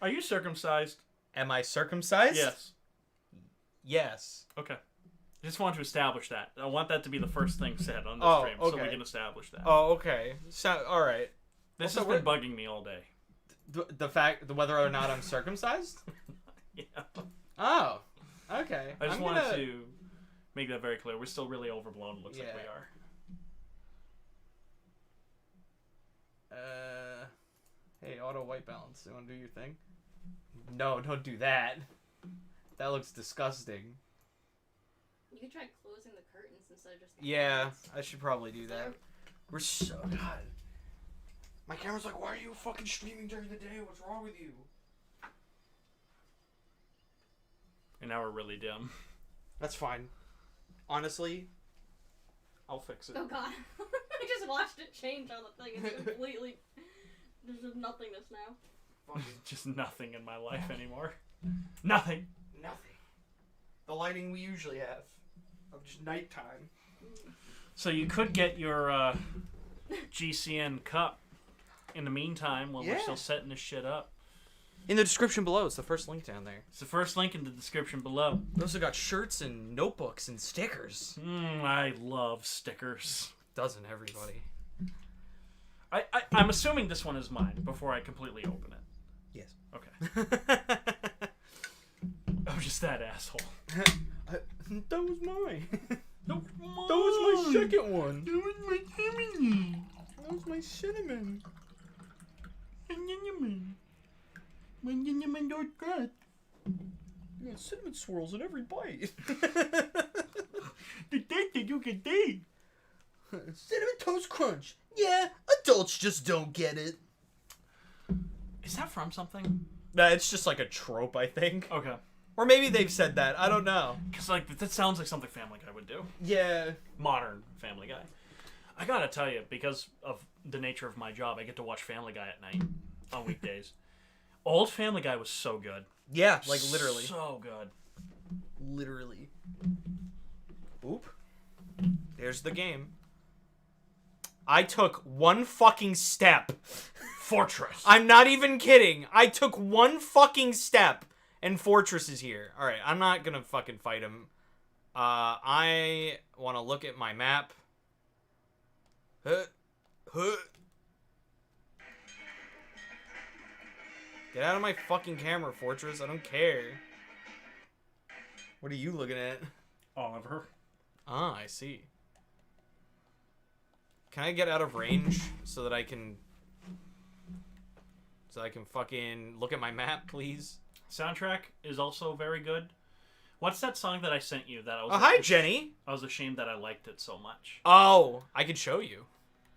Are you circumcised? Am I circumcised? Yes. Yes. Okay. I just want to establish that. I want that to be the first thing said on this stream, so we can establish that. Oh, okay. So, all right. This has been bugging me all day. The whether or not I'm circumcised? Yeah. Oh, okay. I just wanted to make that very clear. We're still really overblown. Looks like we are. Hey, auto white balance. You want to do your thing? No, don't do that. That looks disgusting. You could try closing the curtains instead of just... Yeah, I should probably do that. We're so... God. My camera's like, why are you fucking streaming during the day? What's wrong with you? And now we're really dim. That's fine. Honestly, I'll fix it. Oh god. I just watched it change on the thing. It's completely... There's just nothingness now. Just nothing in my life anymore. Nothing. Nothing. The lighting we usually have. Of just nighttime. So you could get your GCN cup in the meantime while we're still setting this shit up. In the description below. It's the first link down there. It's the first link in the description below. We also got shirts and notebooks and stickers. I love stickers. Doesn't everybody? I'm assuming this one is mine before I completely open it. Yes. Okay. I'm just that asshole. That was mine. That was my second one. That was my cinnamon. That was my cinnamon. Cinnamon don't cut. You got cinnamon swirls in every bite. The taste that you can taste. Cinnamon Toast Crunch. Yeah, adults just don't get it. Is that from something? Nah, it's just like a trope, I think. Okay. Or maybe they've said that. I don't know. Because like that sounds like something Family Guy would do. Yeah. Modern Family Guy. I gotta tell you, because of the nature of my job, I get to watch Family Guy at night on weekdays. Old Family Guy was so good. Yeah, like literally. So good. Literally. Oop. There's the game. I took one fucking step. Fortress. I'm not even kidding. I took one fucking step, and Fortress is here. Alright, I'm not gonna fucking fight him. I want to look at my map. Get out of my fucking camera, Fortress. I don't care. What are you looking at? Oliver. Ah, I see. Can I get out of range so that I can... So I can fucking look at my map, please? Soundtrack is also very good. What's that song that I sent you that I was... Oh, hi, Jenny! I was ashamed that I liked it so much. Oh, I can show you.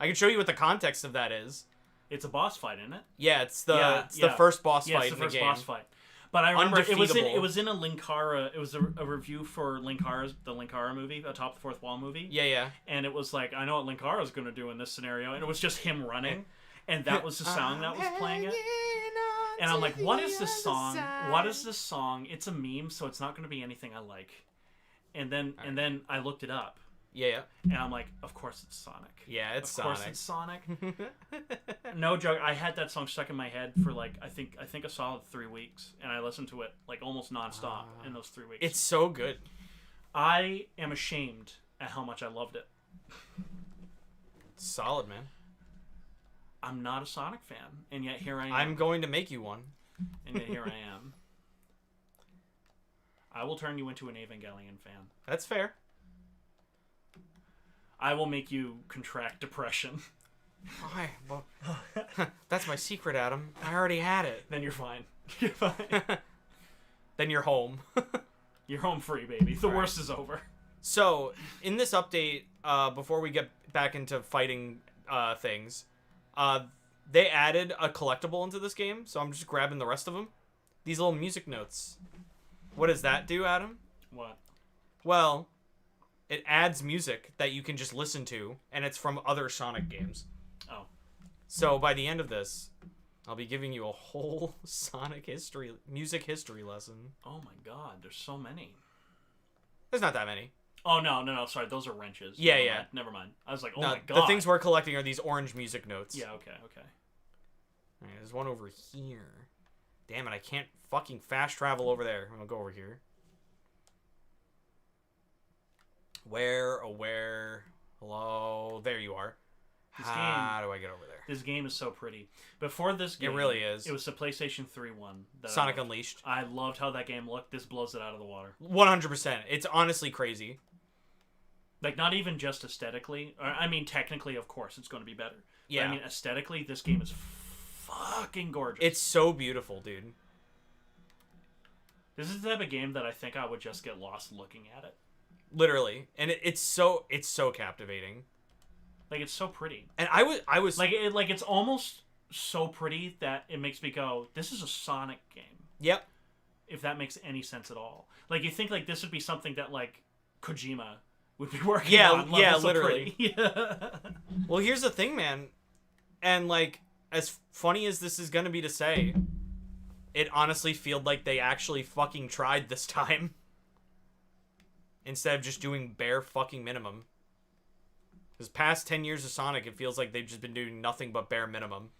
I can show you what the context of that is. It's a boss fight, isn't it? Yeah, it's the first boss fight in the game. Yeah, it's the first boss fight. But I remember it was in a Linkara. It was a review for the Linkara movie, Atop the Fourth Wall movie. Yeah, yeah. And it was like, I know what Linkara's going to do in this scenario, and it was just him running, and that was the song that was playing it. And I'm like, what is this song? What is this song? It's a meme, so it's not going to be anything I like. And then I looked it up. Yeah. And I'm like, of course it's Sonic. Yeah, it's Sonic. Of course it's Sonic. No joke. I had that song stuck in my head for like I think a solid 3 weeks, and I listened to it like almost nonstop in those 3 weeks. It's so good. I am ashamed at how much I loved it. Solid, man. I'm not a Sonic fan, and yet here I am. I'm going to make you one. And yet here I am. I will turn you into an Evangelion fan. That's fair. I will make you contract depression. Why? Well, that's my secret, Adam. I already had it. Then you're fine. You're fine. Then you're home. You're home free, baby. The worst is over. So, in this update, before we get back into fighting things, they added a collectible into this game, so I'm just grabbing the rest of them. These little music notes. What does that do, Adam? What? Well, it adds music that you can just listen to, and it's from other Sonic games. Oh. So by the end of this, I'll be giving you a whole Sonic music history lesson. Oh my god, there's so many. There's not that many. Oh, no, sorry, those are wrenches. Yeah. Never mind. I was like, oh no, my god. The things we're collecting are these orange music notes. Yeah, okay. Alright, there's one over here. Damn it, I can't fucking fast travel over there. I'm gonna go over here. Where? Oh, where? Hello? There you are. How do I get over there? This game is so pretty. Before this game, it really is. It was the PlayStation 3 one. Sonic Unleashed. I loved how that game looked. This blows it out of the water. 100%. It's honestly crazy. Like, not even just aesthetically. I mean, technically, of course, it's going to be better. Yeah. But, I mean, aesthetically, this game is fucking gorgeous. It's so beautiful, dude. This is the type of game that I think I would just get lost looking at it. Literally. And it's so captivating. Like, it's so pretty. And I was like it's almost so pretty that it makes me go, this is a Sonic game. Yep. If that makes any sense at all. Like, you think like this would be something that like Kojima would be working on. Yeah, literally. Yeah. Well, here's the thing, man. And like, as funny as this is gonna be to say, it honestly feels like they actually fucking tried this time. Instead of just doing bare fucking minimum. Because past 10 years of Sonic, it feels like they've just been doing nothing but bare minimum.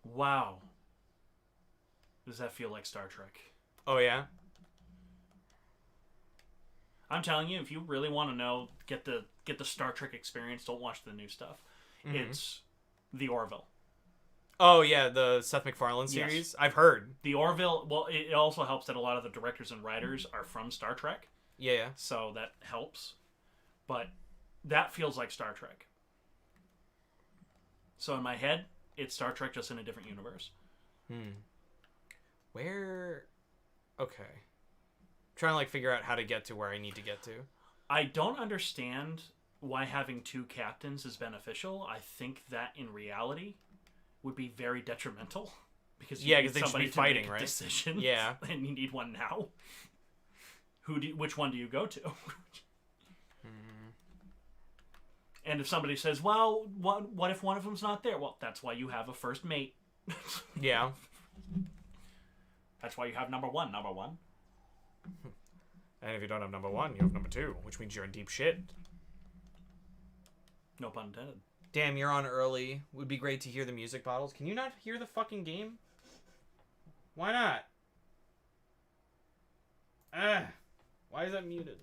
Wow. Does that feel like Star Trek? Oh, yeah? I'm telling you, if you really want to know, get the Star Trek experience, don't watch the new stuff. Mm-hmm. It's the Orville. Oh, yeah, the Seth MacFarlane series? Yes. I've heard. The Orville, well, it also helps that a lot of the directors and writers are from Star Trek. Yeah. So that helps. But that feels like Star Trek. So in my head, it's Star Trek just in a different universe. Where? Okay. I'm trying to like figure out how to get to where I need to get to. I don't understand why having two captains is beneficial. I think that in reality would be very detrimental. Because you need they somebody should be fighting, to make right? decisions. Yeah. And you need one now. Which one do you go to? And if somebody says, well, what if one of them's not there? Well, that's why you have a first mate. Yeah. That's why you have number one. And if you don't have number one, you have number two, which means you're in deep shit. No pun intended. Damn, you're on early. Would be great to hear the music bottles. Can you not hear the fucking game? Why not? Why is that muted?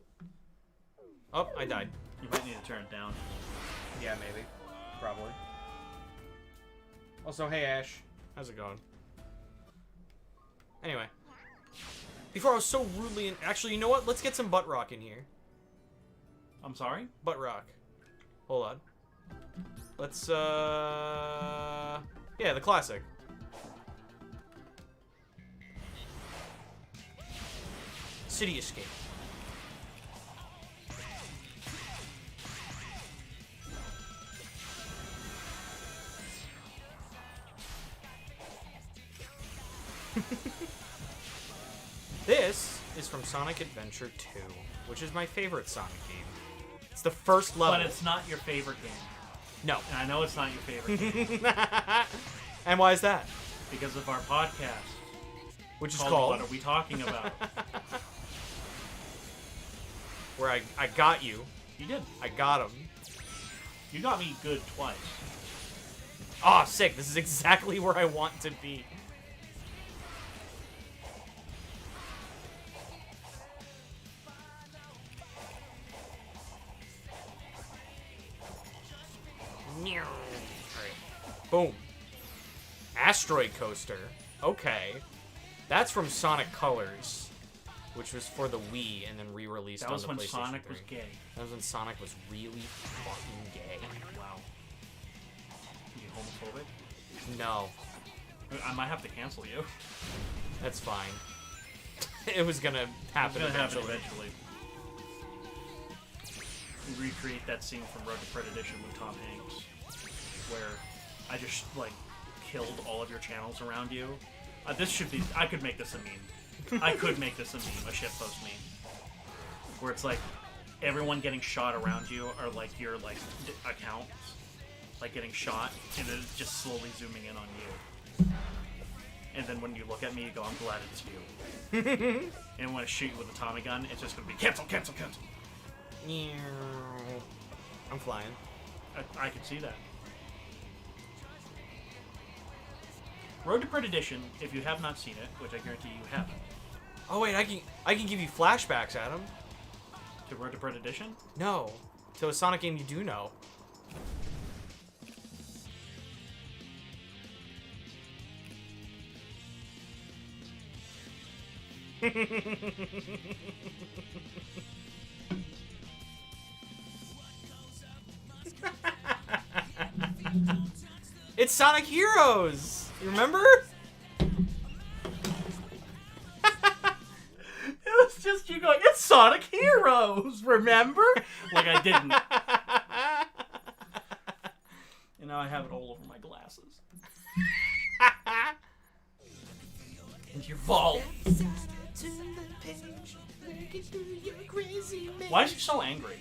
Oh, I died. You might need to turn it down. Yeah, maybe. Probably. Also, hey, Ash. How's it going? Anyway. Before I was so rudely... Actually, you know what? Let's get some butt rock in here. I'm sorry? Butt rock. Hold on. Let's, yeah, the classic. City Escape. This is from Sonic Adventure 2, which is my favorite Sonic game. It's the first level. But it's not your favorite game. No. And I know it's not your favorite game. And why is that? Because of our podcast. Which is called... What Are We Talking About? Where I got you. You did. I got him. You got me good twice. Oh, sick. This is exactly where I want to be. Alright. Boom. Asteroid Coaster. Okay. That's from Sonic Colors, which was for the Wii and then re-released on the PlayStation 3. That was when Sonic was gay. That was when Sonic was really fucking gay. Wow. You homophobic? No. I might have to cancel you. That's fine. It was gonna happen eventually. Recreate that scene from Road to Perdition with Tom Hanks, where I just like killed all of your channels around you. This should be. I could make this a meme. I could make this a meme, a shitpost meme, where it's like everyone getting shot around you are like your like accounts, like getting shot, and it's just slowly zooming in on you. And then when you look at me, you go, "I'm glad it's you." And when I shoot you with a Tommy gun, it's just gonna be cancel, cancel, cancel. I'm flying. I can see that. Road to Perdition, if you have not seen it, which I guarantee you haven't. Oh wait, I can give you flashbacks, Adam. To Road to Perdition? No, to a Sonic game you do know. It's Sonic Heroes! You remember? It was just you going, it's Sonic Heroes, remember? Like I didn't. And now I have it all over my glasses. And your vault. Why is he so angry?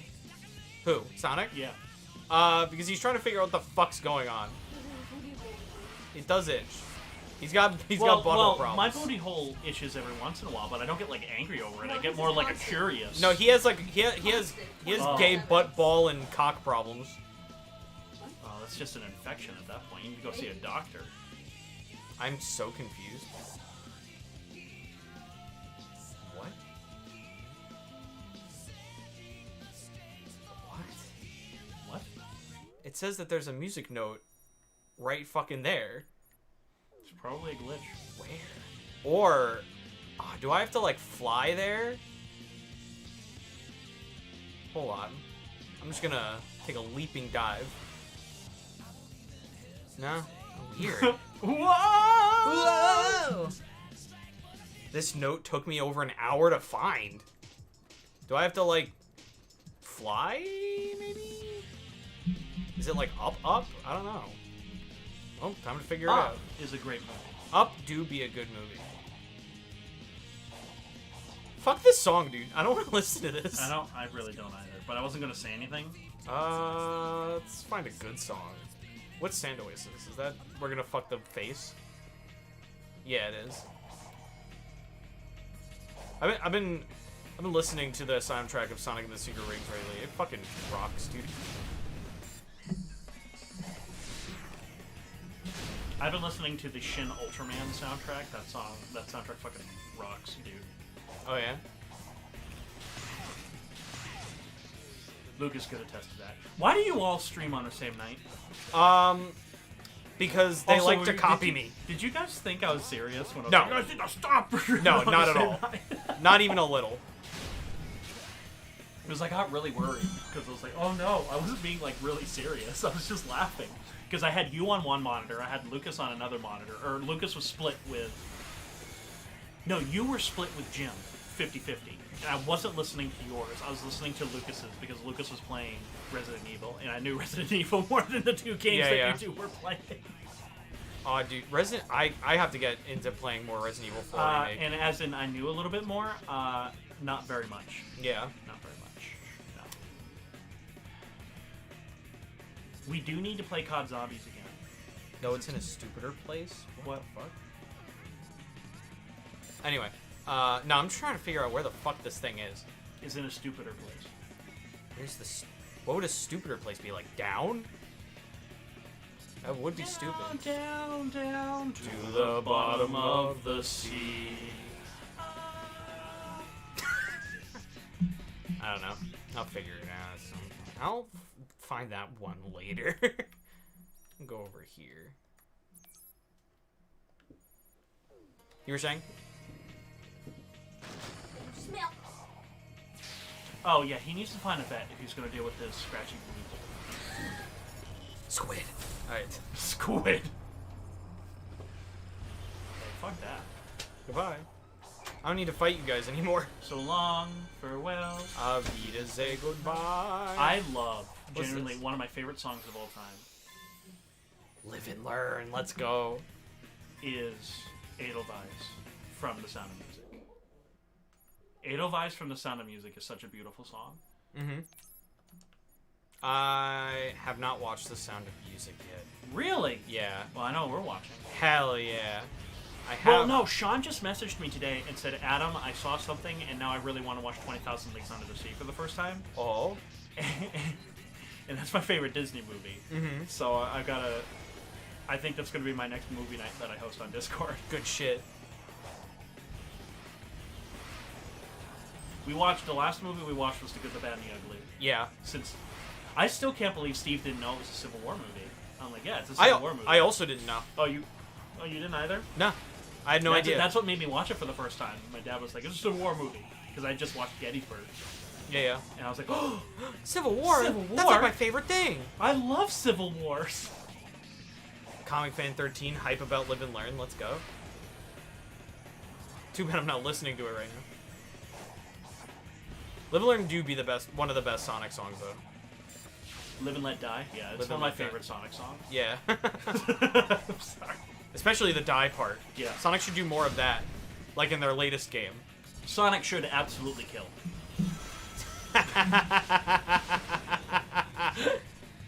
Who? Sonic? Yeah. Because he's trying to figure out what the fuck's going on. It does itch. He's got butthole problems. My booty hole itches every once in a while, but I don't get like angry over it. I get more like a curious. No, he has gay butt, ball, and cock problems. Oh, that's just an infection at that point. You need to go see a doctor. I'm so confused. What? What? It says that there's a music note right fucking there. It's probably a glitch. Where? Or, do I have to, like, fly there? Hold on. I'm just gonna take a leaping dive. No? Weird. Whoa! This note took me over an hour to find. Do I have to, like, fly, maybe? Is it, like, up? I don't know. Oh, time to figure it out. Is a great movie. Up do be a good movie. Fuck this song, dude. I don't want to listen to this. I really don't either. But I wasn't gonna say anything. Let's find a good song. What's Sand Oasis? Is that We're Gonna Fuck the Face? Yeah, it is. I've been listening to the soundtrack of Sonic and the Secret Rings lately. It fucking rocks, dude. I've been listening to the Shin Ultraman soundtrack. That soundtrack fucking rocks, dude. Oh yeah. Lucas could attest to that. Why do you all stream on the same night? Because they Also, like to copy me. Did you guys think I was serious when I was No. like, I need to stop? No, on the not at same all. night? Not even a little. It was like, I got really worried because I was like, oh no, I wasn't being like really serious. I was just laughing because I had you on one monitor, I had Lucas on another monitor, or Lucas was split with. No, you were split with Jim, 50-50. And I wasn't listening to yours. I was listening to Lucas's because Lucas was playing Resident Evil, and I knew Resident Evil more than the two games that you two were playing. Oh, dude, I have to get into playing more Resident Evil 4 Remake. And as in, I knew a little bit more. Not very much. Yeah. Not very much. No. We do need to play COD Zombies again. No, it's in a stupider place. What the fuck? Anyway, no, I'm just trying to figure out where the fuck this thing is. Is in a stupider place. Where's this? What would a stupider place be? Like down? That would be stupid. Down, down to the bottom of the sea. I don't know. I'll figure it out. at some point. I'll find that one later. Go over here. You were saying? Smell. Oh yeah, he needs to find a vet if he's going to deal with his scratchy booty. Squid. Alright. Squid. Hey, fuck that. Goodbye. I don't need to fight you guys anymore. So long, farewell. Auf Wiedersehen, goodbye. I love, What's genuinely, this? one of my favorite songs of all time Live and learn. Let's go. is Edelweiss from The Sound of Music. Edelweiss from The Sound of Music is such a beautiful song. Mm-hmm. I have not watched The Sound of Music yet. Really? Yeah. Well, I know we're watching. Hell yeah. I have. Well, no, Sean just messaged me today and said, Adam, I saw something, and now I really want to watch 20,000 Leagues Under the Sea for the first time. Oh. And that's my favorite Disney movie. Mm-hmm. So I gotta... I think that's going to be my next movie night that I host on Discord. Good shit. We watched, the last movie we watched was The Good, the Bad, and the Ugly. Yeah. Since, I still can't believe Steve didn't know it was a Civil War movie. I'm like, yeah, it's a Civil War movie. I also didn't know. Oh, you didn't either? No. I had no idea. That's what made me watch it for the first time. My dad was like, it's a Civil War movie. Because I just watched Gettysburg. Yeah. And I was like, oh, Civil War? Civil War? That's like my favorite thing. I love Civil Wars. Comic Fan 13, hype about Live and Learn. Let's go. Too bad I'm not listening to it right now. Live and Learn do be one of the best Sonic songs, though. Live and Let Die? Yeah, it's Live one of and my Let Die. favorite Sonic songs. Yeah. I'm sorry. Especially the die part. Yeah. Sonic should do more of that, like in their latest game. Sonic should absolutely kill.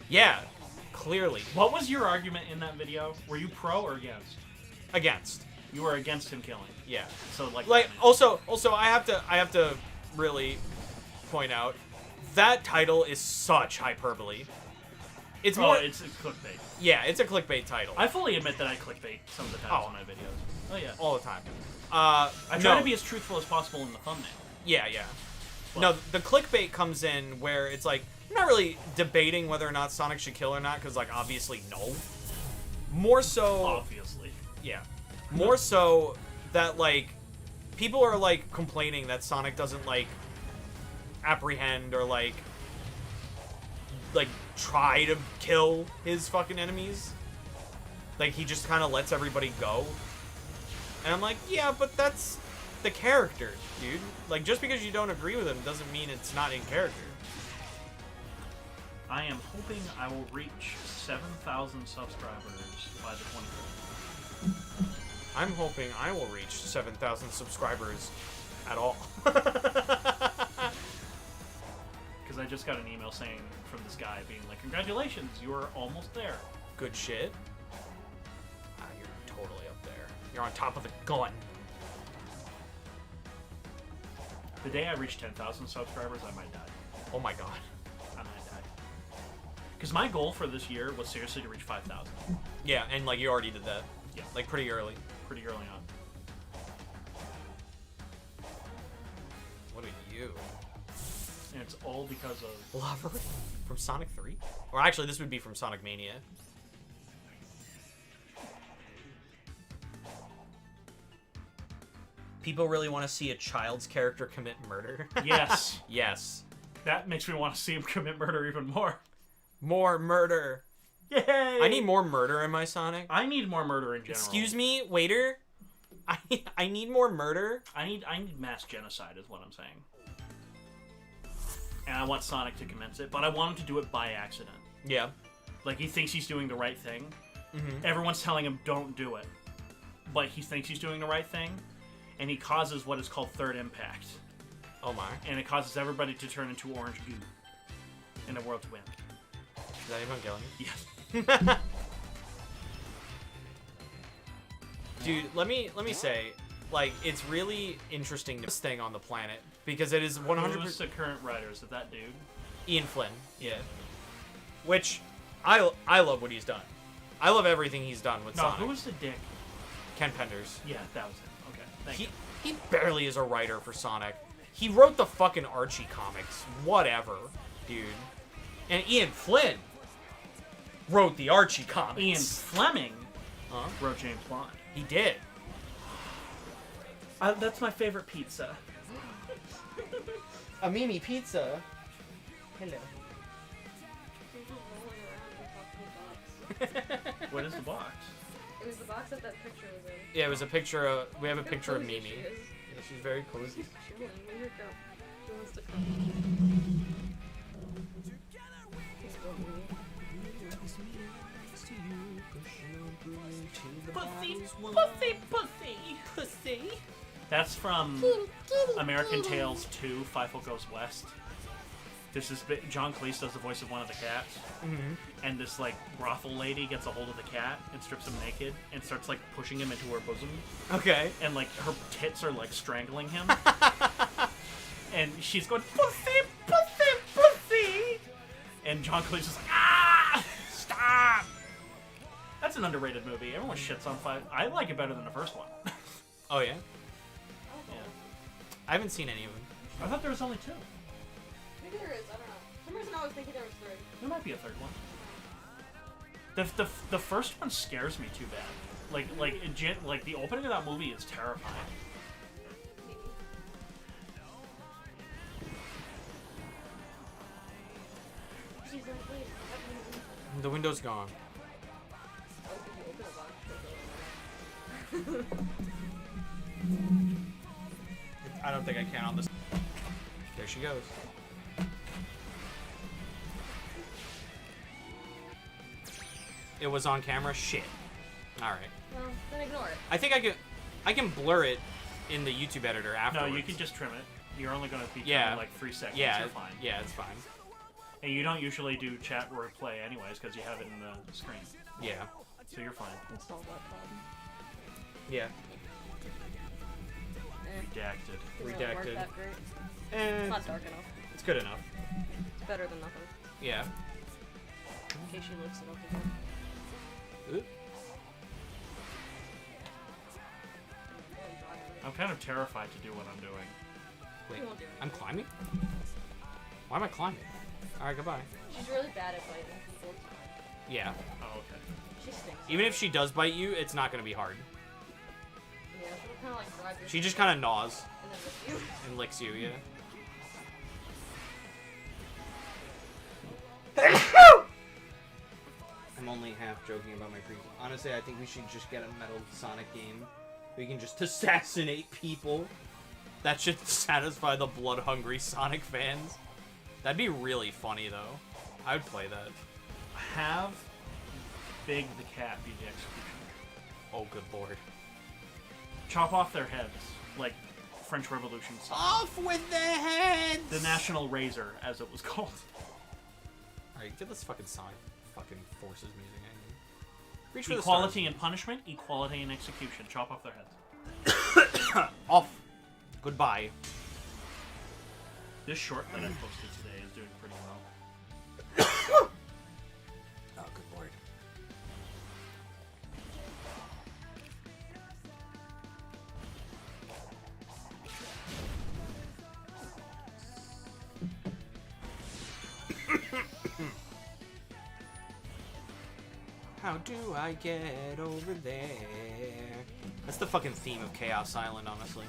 Yeah, clearly. What was your argument in that video? Were you pro or against? Against. You were against him killing. Yeah. So like also I have to really point out that title is such hyperbole. It's more. It's a clickbait. Yeah, it's a clickbait title. I fully admit that I clickbait some of the times in my videos. Oh yeah. All the time. I try to be as truthful as possible in the thumbnail. Yeah, yeah. But No, the clickbait comes in where it's like, I'm not really debating whether or not Sonic should kill or not, because, like, obviously, no. More so... obviously. Yeah. More so that, like, people are, like, complaining that Sonic doesn't, like, apprehend or, like, try to kill his fucking enemies. Like, he just kind of lets everybody go. And I'm like, yeah, but that's the character, dude. Like, just because you don't agree with him doesn't mean it's not in character. I am hoping I will reach 7,000 subscribers by the 23rd. I'm hoping I will reach 7,000 subscribers at all. Because I just got an email saying from this guy being like, congratulations, you are almost there. Good shit. Ah, you're totally up there. You're on top of the gun. The day I reach 10,000 subscribers, I might die. Oh my god. I might die. Because my goal for this year was seriously to reach 5,000. Yeah, and like you already did that. Yeah. Like pretty early. Pretty early on. What are you? And it's all because of... Lover? From Sonic 3? Or actually, this would be from Sonic Mania. People really want to see a child's character commit murder? Yes. Yes. That makes me want to see him commit murder even more. More murder. Yay! I need more murder in my Sonic. I need more murder in general. Excuse me, waiter? I need more murder? I need mass genocide is what I'm saying. And I want Sonic to commence it, but I want him to do it by accident. Yeah. Like, he thinks he's doing the right thing. Mm-hmm. Everyone's telling him, don't do it. But he thinks he's doing the right thing, and he causes what is called third impact. Oh my. And it causes everybody to turn into orange goo. And the world to win. Is that Evangelion? Yes. Dude, let me say, like, it's really interesting this thing on the planet because it is 100%. Who's the current writers of that dude? Ian Flynn, yeah. Which I love what he's done. I love everything he's done with No, Sonic. who was the dick? Ken Penders. Yeah, that was him. Okay, thank you. He barely is a writer for Sonic. He wrote the fucking Archie comics. Whatever, dude. And Ian Flynn wrote the Archie comics. Ian Fleming Huh? wrote James Bond. He did. That's my favorite pizza. A Mimi pizza. Hello. What is the box? It was the box that picture was in. Yeah, it was a picture of. We have a picture of Cozy Mimi. she is. Yeah, she's very cozy. She's chilling. Look at her go. She wants to come. Let's go, Mimi. Pussy. That's from American Tales 2, Feifel Goes West. This is John Cleese does the voice of one of the cats, and this like brothel lady gets a hold of the cat and strips him naked and starts like pushing him into her bosom, Okay. and like her tits are like strangling him, and she's going pussy, pussy, pussy, and John Cleese is like, ah, stop. That's an underrated movie. Everyone shits on 5. I like it better than the first one. Oh yeah. Yeah. I haven't seen any of them. I thought there was only 2. Maybe there is. I don't know. For some reason I was thinking there was 3. There might be a third one. The first one scares me too bad. Like the opening of that movie is terrifying. The window's gone. I don't think I can on this. There she goes. It was on camera. Shit. All right. Well, then ignore it. I think I can blur it in the YouTube editor afterwards. No, you can just trim it. You're only going to be Yeah. like 3 seconds. Yeah. You're fine. Yeah, it's fine. And you don't usually do chat or play anyways because you have it in the screen. Yeah. So you're fine. Let's solve that problem. Yeah. Redacted. Doesn't really work Redacted. that great. Eh, It's not dark enough. it's good enough. It's better than nothing. Yeah. In case she looks it up again. Ooh. I'm kind of terrified to do what I'm doing. Wait, You won't do it. I'm climbing? Why am I climbing? Alright, goodbye. She's really bad at biting people. Yeah. Oh, okay. She stinks. Even if she does bite you, it's not going to be hard. Yeah, she'll kind of like grab your She just kind of gnaws and then lick you. and licks you, yeah. I'm only half joking about my pre. Honestly, I think we should just get a Metal Sonic game. We can just assassinate people. That should satisfy the blood-hungry Sonic fans. That'd be really funny, though. I would play that. Have Big the Cat be the executioner. Oh, good lord. Chop off their heads, like French Revolution style. Off with their heads! The National Razor, as it was called. Alright, get this fucking Sonic fucking Forces music in. Reach for Equality and punishment, equality and execution. Chop off their heads. Off. Goodbye. This short that I posted today is doing pretty well. Oh, good lord. How do I get over there? That's the fucking theme of Chaos Island, honestly.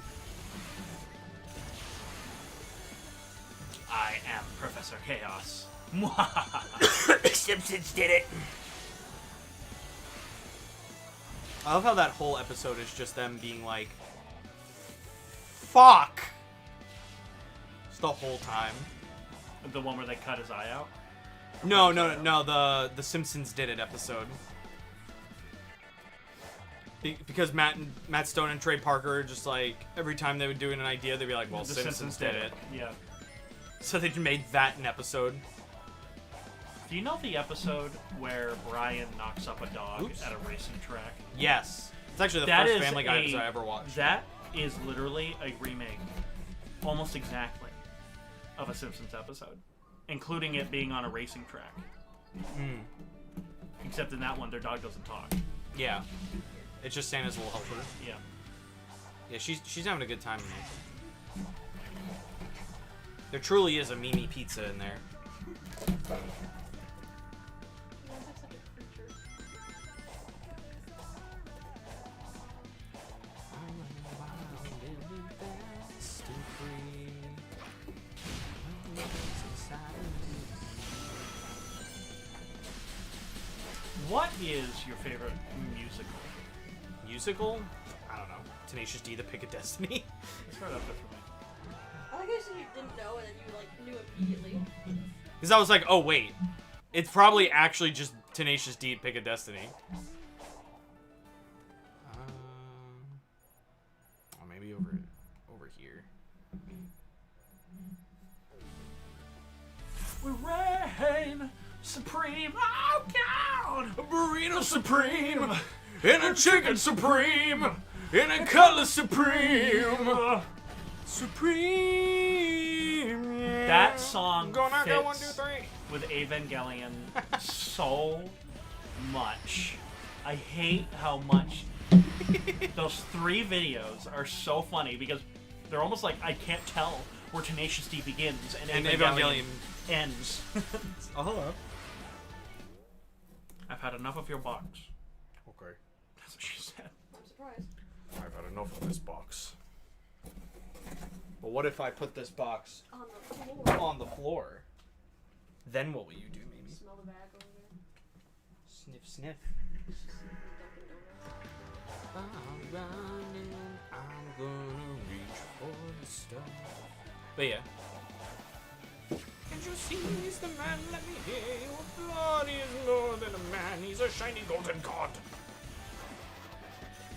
I am Professor Chaos. Simpsons did it. I love how that whole episode is just them being like, fuck! Just the whole time. The one where they cut his eye out? No, the Simpsons did it episode. Because Matt Stone and Trey Parker are just like, every time they would do an idea, they'd be like, well, The Simpsons did it. Yeah. So they made that an episode. Do you know the episode where Brian knocks up a dog Oops. at a racing track? Yes. It's actually the That first is Family Guy episode I ever watched. That is literally a remake, almost exactly, of a Simpsons episode, including it being on a racing track. Mm. Except in that one, their dog doesn't talk. Yeah. It's just Santa's little helper. Yeah. Yeah, she's having a good time in it. There truly is a Mimi pizza in there. What is your favorite musical? Musical? I don't know. Tenacious D, The Pick of Destiny. It's right up there for me. I like how you said you didn't know and then you like knew immediately. Because I was like, oh wait, it's probably actually just Tenacious D, Pick of Destiny. Or maybe over here. We reign supreme, oh God! A burrito supreme, and a chicken supreme, and a cutlass supreme. Supreme. That song Gonna fits with Evangelion so much. I hate how much those 3 videos are so funny because they're almost like I can't tell where Tenacious D begins and Evangelion ends. Oh, hello. I've had enough of your box. Okay. That's what she said. I'm surprised. I've had enough of this box. But what if I put this box On the floor. on the floor? Then what will you do, Mimi? Smell the bag over there. Sniff, sniff. Dunkin' I'm running, I'm gonna reach for the stuff. But yeah. Can't you seize the man? Let me hear your blood. He is more than a man. He's a shiny golden god.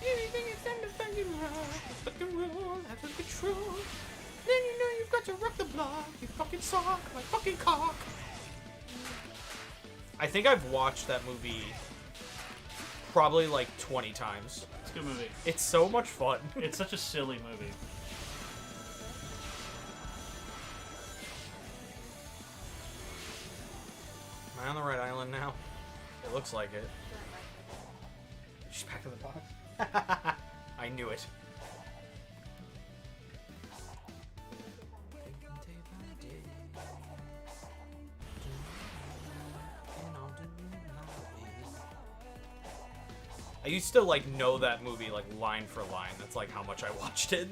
Anything is done to find you right. Stuck and roll out of control. Then you know you've got to rock the block. You fucking sock my fucking cock. I think I've watched that movie probably like 20 times. It's a good movie. It's so much fun. It's such a silly movie. Am I on the right island now? It looks like it. She's back in the box. I knew it. I used to like know that movie like line for line. That's like how much I watched it.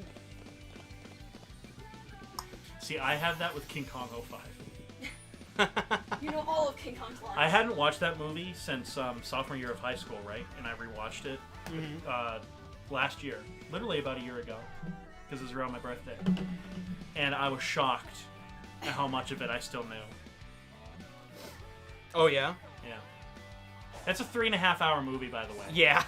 See, I had that with King Kong 05. You know all of King Kong's lines. I hadn't watched that movie since sophomore year of high school, right? And I rewatched it last year, literally about a year ago, because it was around my birthday. And I was shocked at how much of it I still knew. Oh yeah? Yeah. That's a 3.5-hour movie, by the way. Yeah.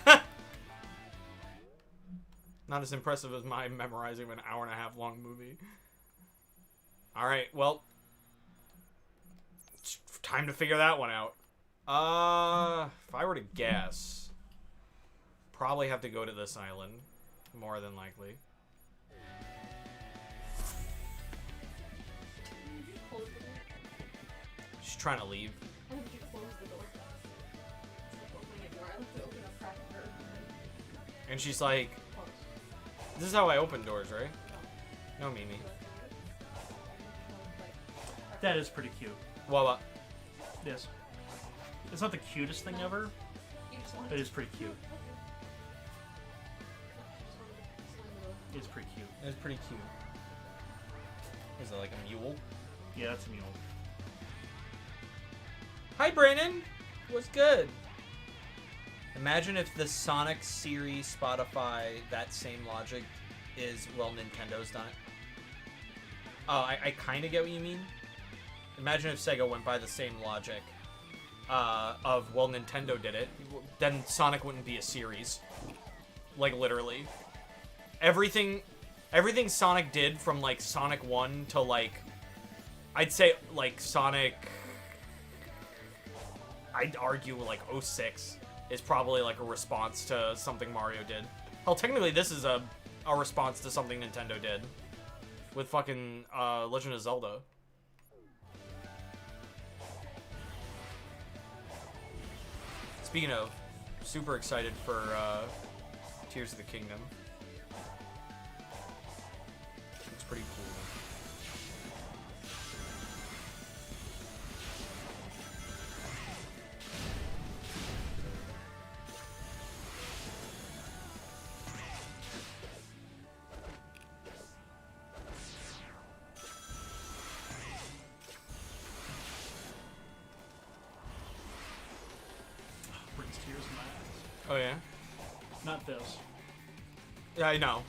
Not as impressive as my memorizing of an hour-and-a-half long movie. Alright, well. It's time to figure that one out. If I were to guess, probably have to go to this island, more than likely. Close the door. She's trying to leave. Why would you close the door? It's like opening a door. I like to open a crack door. And she's like, Close. this is how I open doors, right? No, Mimi. That is pretty cute. Well, Yes. It's not the cutest thing ever, You just want but it's pretty cute. It's pretty cute. it's pretty cute. Is it like a mule? Yeah, that's a mule. Hi, Brandon. What's good? Imagine if the Sonic series, Spotify, that same logic is, well, Nintendo's done it. Oh, I kind of get what you mean. Imagine if Sega went by the same logic of, well, Nintendo did it. Then Sonic wouldn't be a series. Like, literally. Everything Sonic did from, like, Sonic 1 to, like, I'd say, like, Sonic... I'd argue, like, 06 is probably, like, a response to something Mario did. Hell, technically, this is a response to something Nintendo did. With fucking, Legend of Zelda. Speaking of, super excited for, Tears of the Kingdom. It's pretty cool. Brings tears in my eyes. Oh, yeah? Not this. Yeah, I know.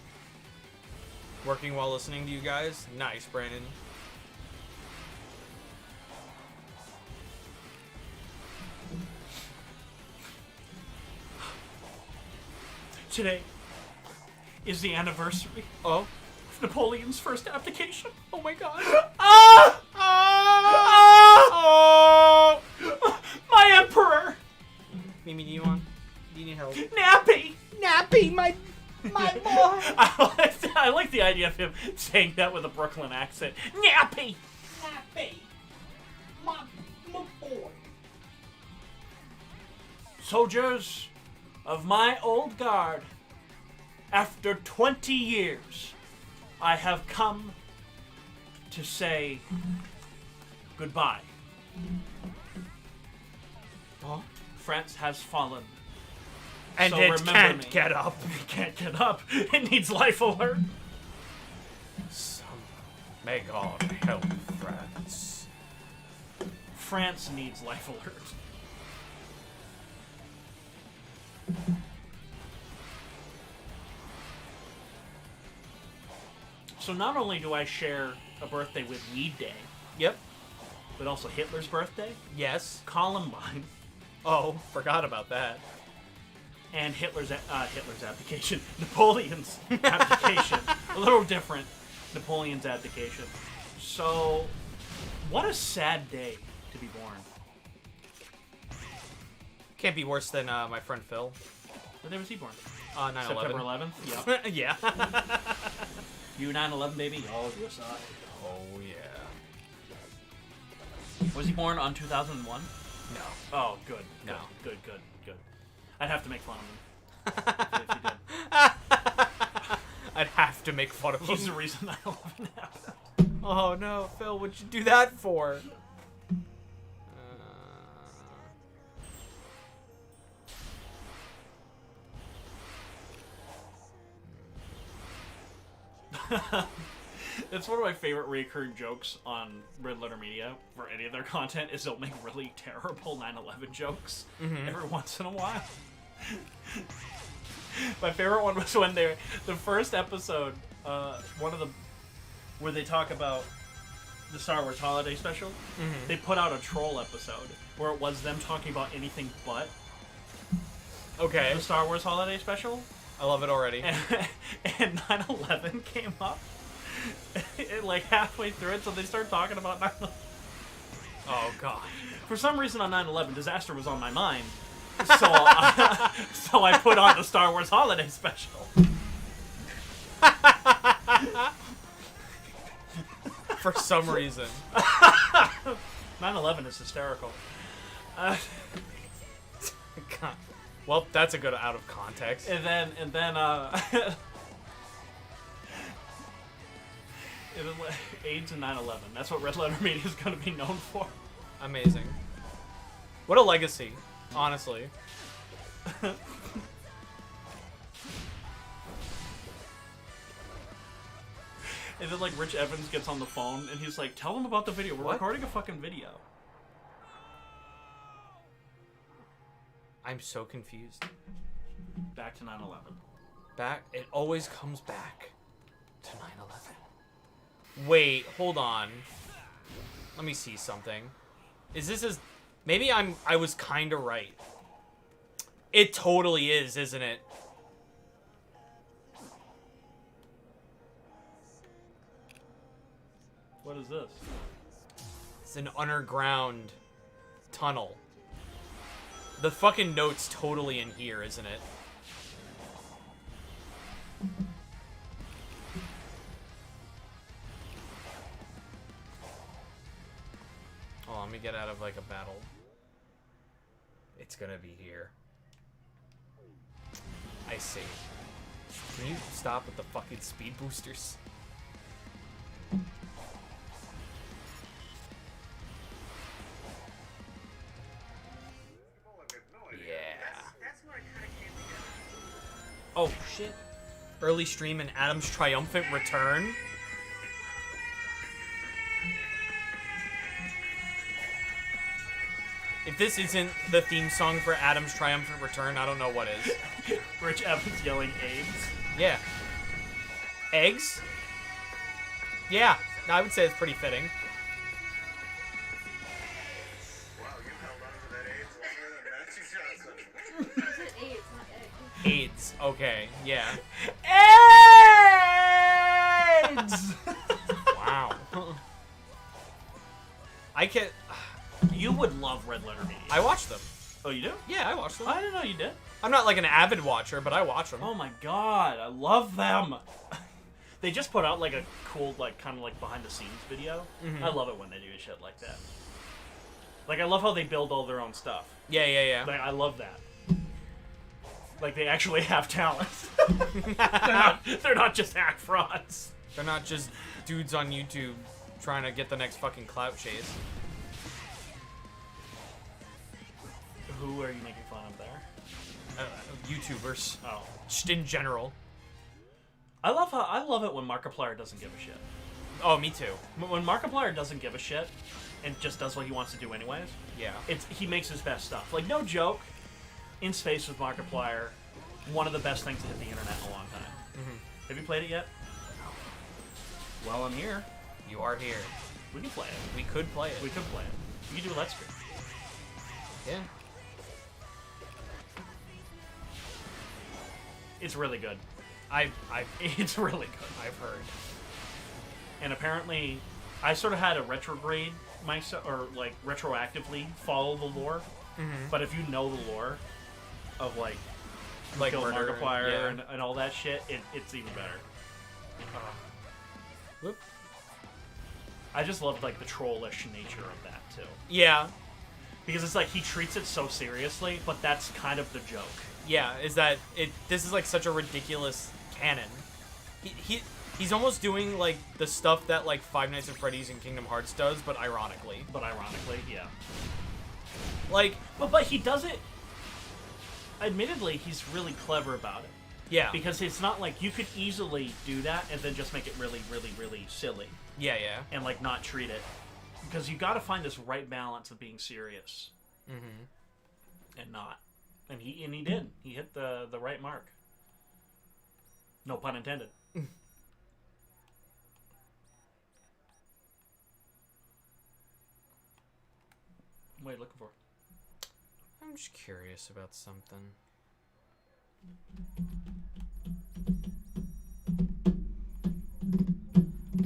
Working while listening to you guys? Nice, Brandon. Today is the anniversary Oh? of Napoleon's first abdication. Oh my god. Ah! Oh! My emperor! Mimi, do you need help? Nappy! Nappy, my boy! I like the idea of him saying that with a Brooklyn accent. Nappy! Nappy, my boy. Soldiers, of my old guard, after 20 years, I have come to say goodbye. Oh. France has fallen. And So it remember can't me. get up. It can't get up. It needs life alert. May God help France. France needs life alert. So not only do I share a birthday with Weed Day, Yep. but also Hitler's birthday, Yes. Columbine, Oh, forgot about that. and Hitler's abdication, Napoleon's abdication. A little different, Napoleon's abdication. So, what a sad day to be born. Can't be worse than my friend Phil. What day was he born? 9/11. September 11th? Yep. Yeah. You 9/11, baby? Oh, yes, I. Oh, yeah. Was he born on 2001? No. Oh, good. No. Good. I'd have to make fun of him if he did. I'd have to make fun of He's the him. reason 9/11 happened. Oh, no. Phil, what'd you do that for? It's one of my favorite recurring jokes on Red Letter Media for any of their content is they'll make really terrible 9/11 jokes every once in a while. My favorite one was when the first episode, where they talk about the Star Wars Holiday Special. They put out a troll episode where it was them talking about anything but Okay. the Star Wars Holiday Special. I love it already. And 9/11 came up like halfway through it, so they started talking about 9/11. Oh, God. For some reason on 9/11, disaster was on my mind, so so I put on the Star Wars Holiday Special. For some reason. 9/11 is hysterical. God. Well, that's a good out of context. And then AIDS and 9/11. That's what Red Letter Media is going to be known for. Amazing. What a legacy, honestly. And then, like, Rich Evans gets on the phone, and he's like, tell them about the video. We're What? recording a fucking video. I'm so confused. Back to 9/11. Back. It always comes back to 9/11. Wait, hold on. Let me see something. Is this as... Maybe I was kind of right. It totally is, isn't it? What is this? It's an underground tunnel. The fucking note's totally in here, isn't it? Oh, let me get out of, like, a battle. It's gonna be here. I see. Can you stop with the fucking speed boosters? Oh, shit. Early stream and Adam's triumphant return. If this isn't the theme song for Adam's triumphant return, I don't know what is. Rich Evans yelling AIDS. Yeah. Eggs? Yeah, I would say it's pretty fitting. Wow, you held on to that AIDS longer than Nancy Johnson. You said AIDS, not eggs. AIDS. Okay, yeah. AIDS! Wow. I can... You would love Red Letter Media. I watch them. Oh, you do? Yeah, I watch them. I didn't know you did. I'm not like an avid watcher, but I watch them. Oh my god, I love them. They just put out like a cool, like kind of like behind the scenes video. I love it when they do shit like that. Like I love how they build all their own stuff. Yeah. Like I love that. Like, they actually have talent. they're not just hack frauds. They're not just dudes on YouTube trying to get the next fucking clout chase. Who are you making fun of there? YouTubers. Oh. Just in general. I love it when Markiplier doesn't give a shit. Oh, me too. When Markiplier doesn't give a shit and just does what he wants to do anyways, Yeah. he makes his best stuff. Like, no joke, In Space with Markiplier, one of the best things to hit the internet in a long time. Have you played it yet? Well, I'm here. You are here. We can play it. We could play it. We could play it. We can do a Let's Stream. Yeah. It's really good. It's really good. I've heard. And apparently, I sort of had to retrograde myself, or like retroactively follow the lore. But if you know the lore of like Kill murder, Markiplier yeah. and all that shit, it's even better. Whoop. I just love like the trollish nature of that too, Yeah. because it's like he treats it so seriously, but that's kind of the joke. Yeah, is that this is like such a ridiculous canon. He's almost doing like the stuff that like Five Nights at Freddy's and Kingdom Hearts does, but ironically. Yeah. Like, But he does it. Admittedly, he's really clever about it. yeah. Because it's not like you could easily do that and then just make it really, really, really silly Yeah, yeah. and like not treat it. Because you got to find this right balance of being serious and not. And he did. He hit the right mark. No pun intended. What are you looking for? I'm just curious about something.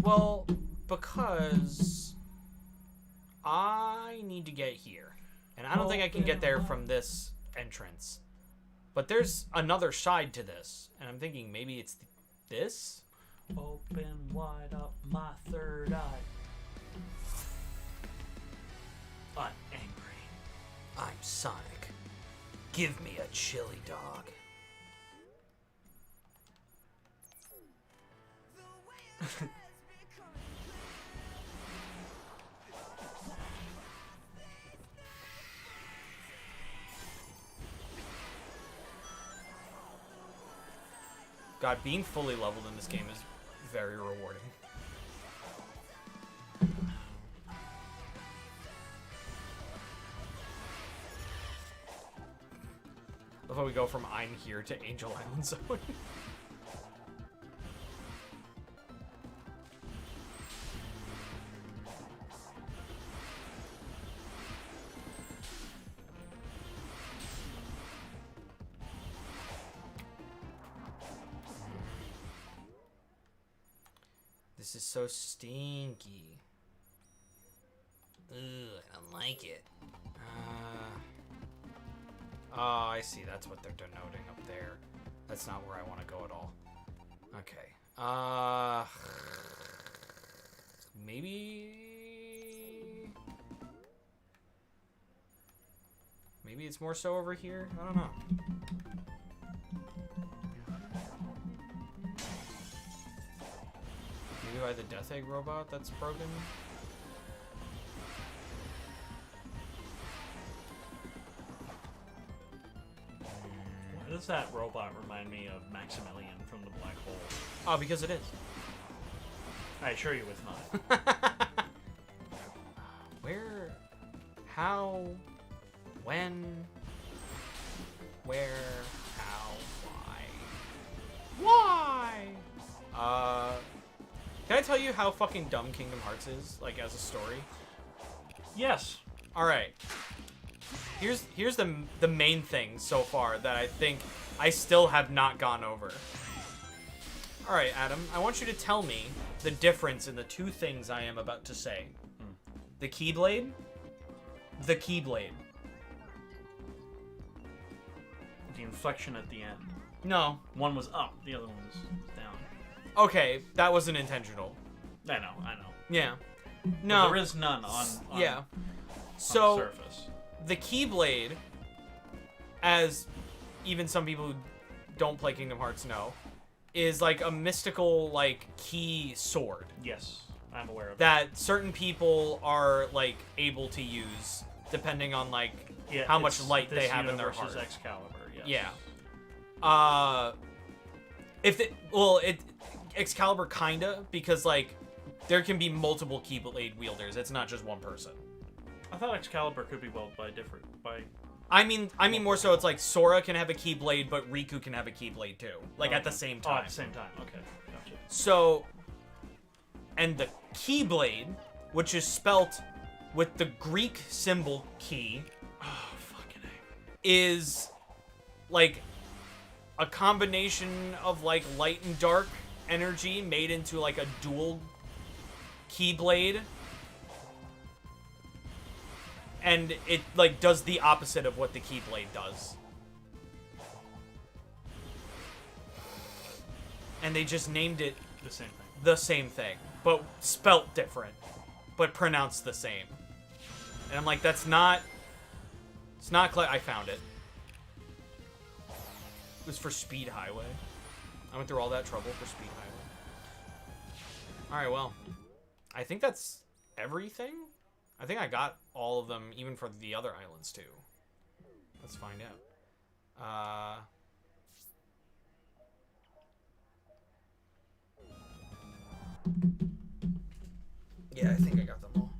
Well, because I need to get here. And I don't think I can get there from this entrance. But there's another side to this. And I'm thinking maybe it's this? Open wide up my third eye. I'm angry. I'm Sonic. Give me a chili dog. God, being fully leveled in this game is very rewarding. Love how we go from I'm here to Angel Island Zone. This is so stinky. Ugh, I don't like it. Oh, I see. That's what they're denoting up there. That's not where I want to go at all. Okay. Maybe it's more so over here? I don't know. Maybe by the Death Egg robot that's broken? Why does that robot remind me of Maximilian from the Black Hole? Oh, because it is. I assure you it's not. Where? How? When? Where? How? Why? Why? Can I tell you how fucking dumb Kingdom Hearts is, like, as a story? Yes. Alright. Here's the main thing so far that I think I still have not gone over. Alright, Adam, I want you to tell me the difference in the two things I am about to say. The Keyblade, the Keyblade. The inflection at the end. No. One was up, the other one was down. Okay, that wasn't intentional. I know. Yeah. But No. there is none on Yeah. on So the surface. the Keyblade, as even some people who don't play Kingdom Hearts know, is like a mystical like key sword Yes, I'm aware of that certain people are like able to use depending on like Yeah, how much it's light this they have in their universe's heart. Excalibur, yes. Yeah. Excalibur kinda, because like there can be multiple Keyblade wielders. It's not just one person. I thought Excalibur could be wielded by I mean more so it's like Sora can have a Keyblade, but Riku can have a Keyblade too. Like at the same Oh, time. at the same time. Okay, gotcha. So, and the Keyblade, which is spelt with the Greek symbol key, Oh, fucking A. is like a combination of like light and dark energy made into like a dual Keyblade. And it like does the opposite of what the Keyblade does. And they just named it The same thing. the same thing, but spelt different, but pronounced the same. And I'm like, it's not I found it. It was for Speed Highway. I went through all that trouble for Speed Highway. Alright, well, I think that's everything. I think I got all of them, even for the other islands, too. Let's find out. Yeah, I think I got them all.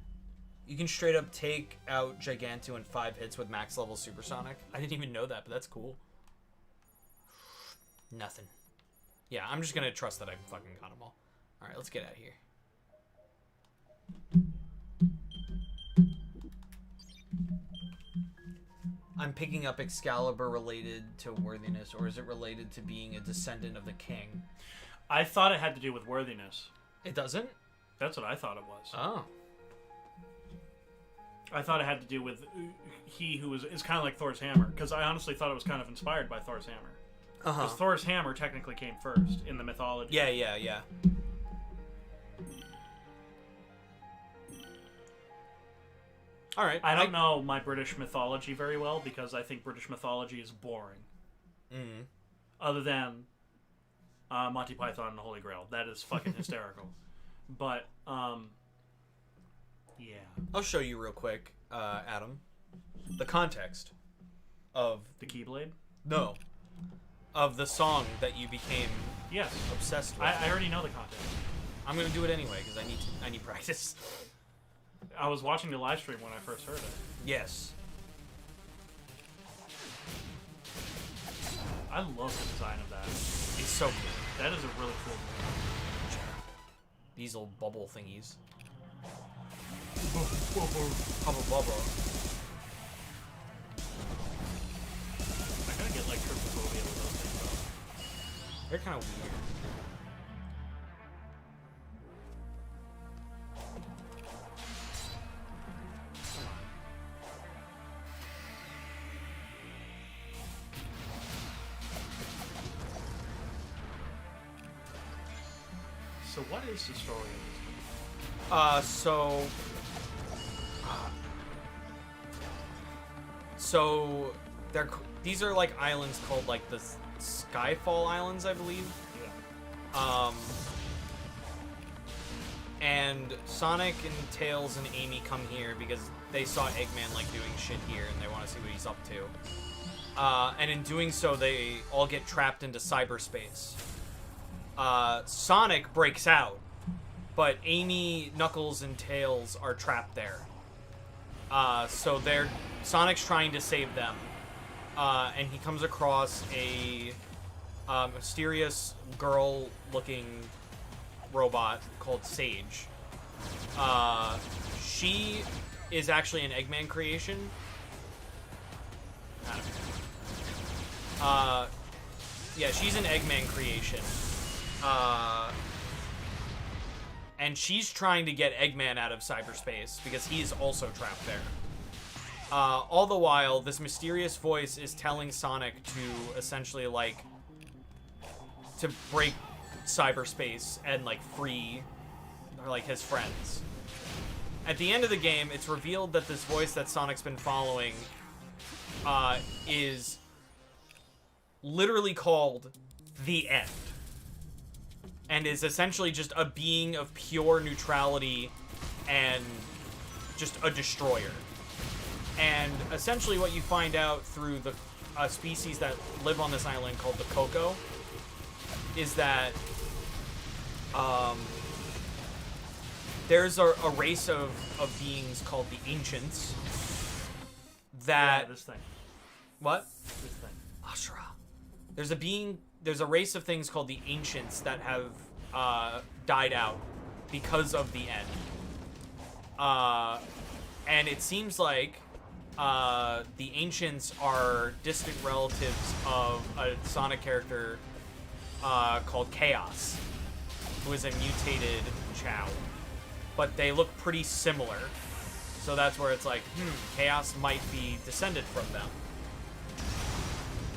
You can straight up take out Giganto in 5 hits with max level Supersonic. I didn't even know that, but that's cool. Nothing. Yeah, I'm just gonna trust that I fucking got them all. Alright, let's get out of here. I'm picking up Excalibur related to worthiness, or is it related to being a descendant of the king? I thought it had to do with worthiness. It doesn't? That's what I thought it was. Oh. I thought it had to do with he who was... It's kind of like Thor's hammer, because I honestly thought it was kind of inspired by Thor's hammer. Uh-huh. Because Thor's hammer technically came first in the mythology. Yeah. All right. I don't know my British mythology very well, because I think British mythology is boring. Mm. Other than Monty Python and the Holy Grail. That is fucking hysterical. But, yeah. I'll show you real quick, Adam. The context of... The Keyblade? No. Of the song that you became Yes. obsessed with. I already know the context. I'm going to do it anyway, because I need practice. I was watching the live stream when I first heard it. Yes. I love the design of that. It's so cool. That is a really cool movie. These little bubble thingies. Bubble bubble. I kind of get like trypophobia with those things though. They're kind of weird. So what is the story of this So these are like islands called like the Skyfall Islands, I believe. movie? And Sonic and Tails and Amy come here because they saw Eggman like doing shit here and they want to see what he's up to. And in doing so, they all get trapped into cyberspace. Sonic breaks out, but Amy, Knuckles, and Tails are trapped there. So Sonic's trying to save them, and he comes across a mysterious girl-looking robot called Sage. She is actually an Eggman creation. Yeah, she's an Eggman creation. And she's trying to get Eggman out of cyberspace because he is also trapped there. All the while, this mysterious voice is telling Sonic to essentially, like, to break cyberspace and, like, free, like, his friends. At the end of the game, it's revealed that this voice that Sonic's been following is literally called the End, and is essentially just a being of pure neutrality and just a destroyer. And essentially what you find out through the species that live on this island called the Coco is that there's a race of beings called the Ancients that... Yeah, this thing. What? This thing. Ashra. There's a race of things called the Ancients that have died out because of the End. And it seems like the Ancients are distant relatives of a Sonic character called Chaos, who is a mutated Chao. But they look pretty similar. So that's where it's like, Chaos might be descended from them.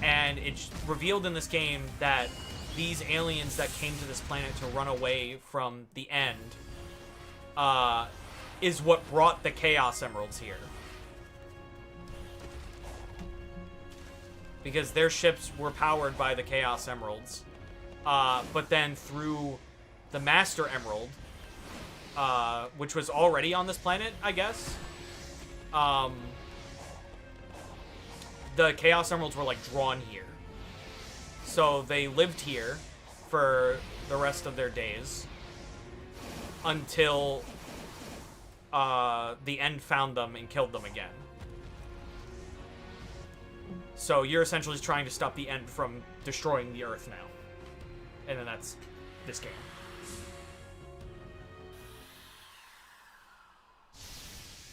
And it's revealed in this game that these aliens that came to this planet to run away from the End is what brought the Chaos Emeralds here. Because their ships were powered by the Chaos Emeralds. But then through the Master Emerald, which was already on this planet, I guess, the Chaos Emeralds were, like, drawn here. So they lived here for the rest of their days until the End found them and killed them again. So you're essentially trying to stop the End from destroying the Earth now. And then that's this game.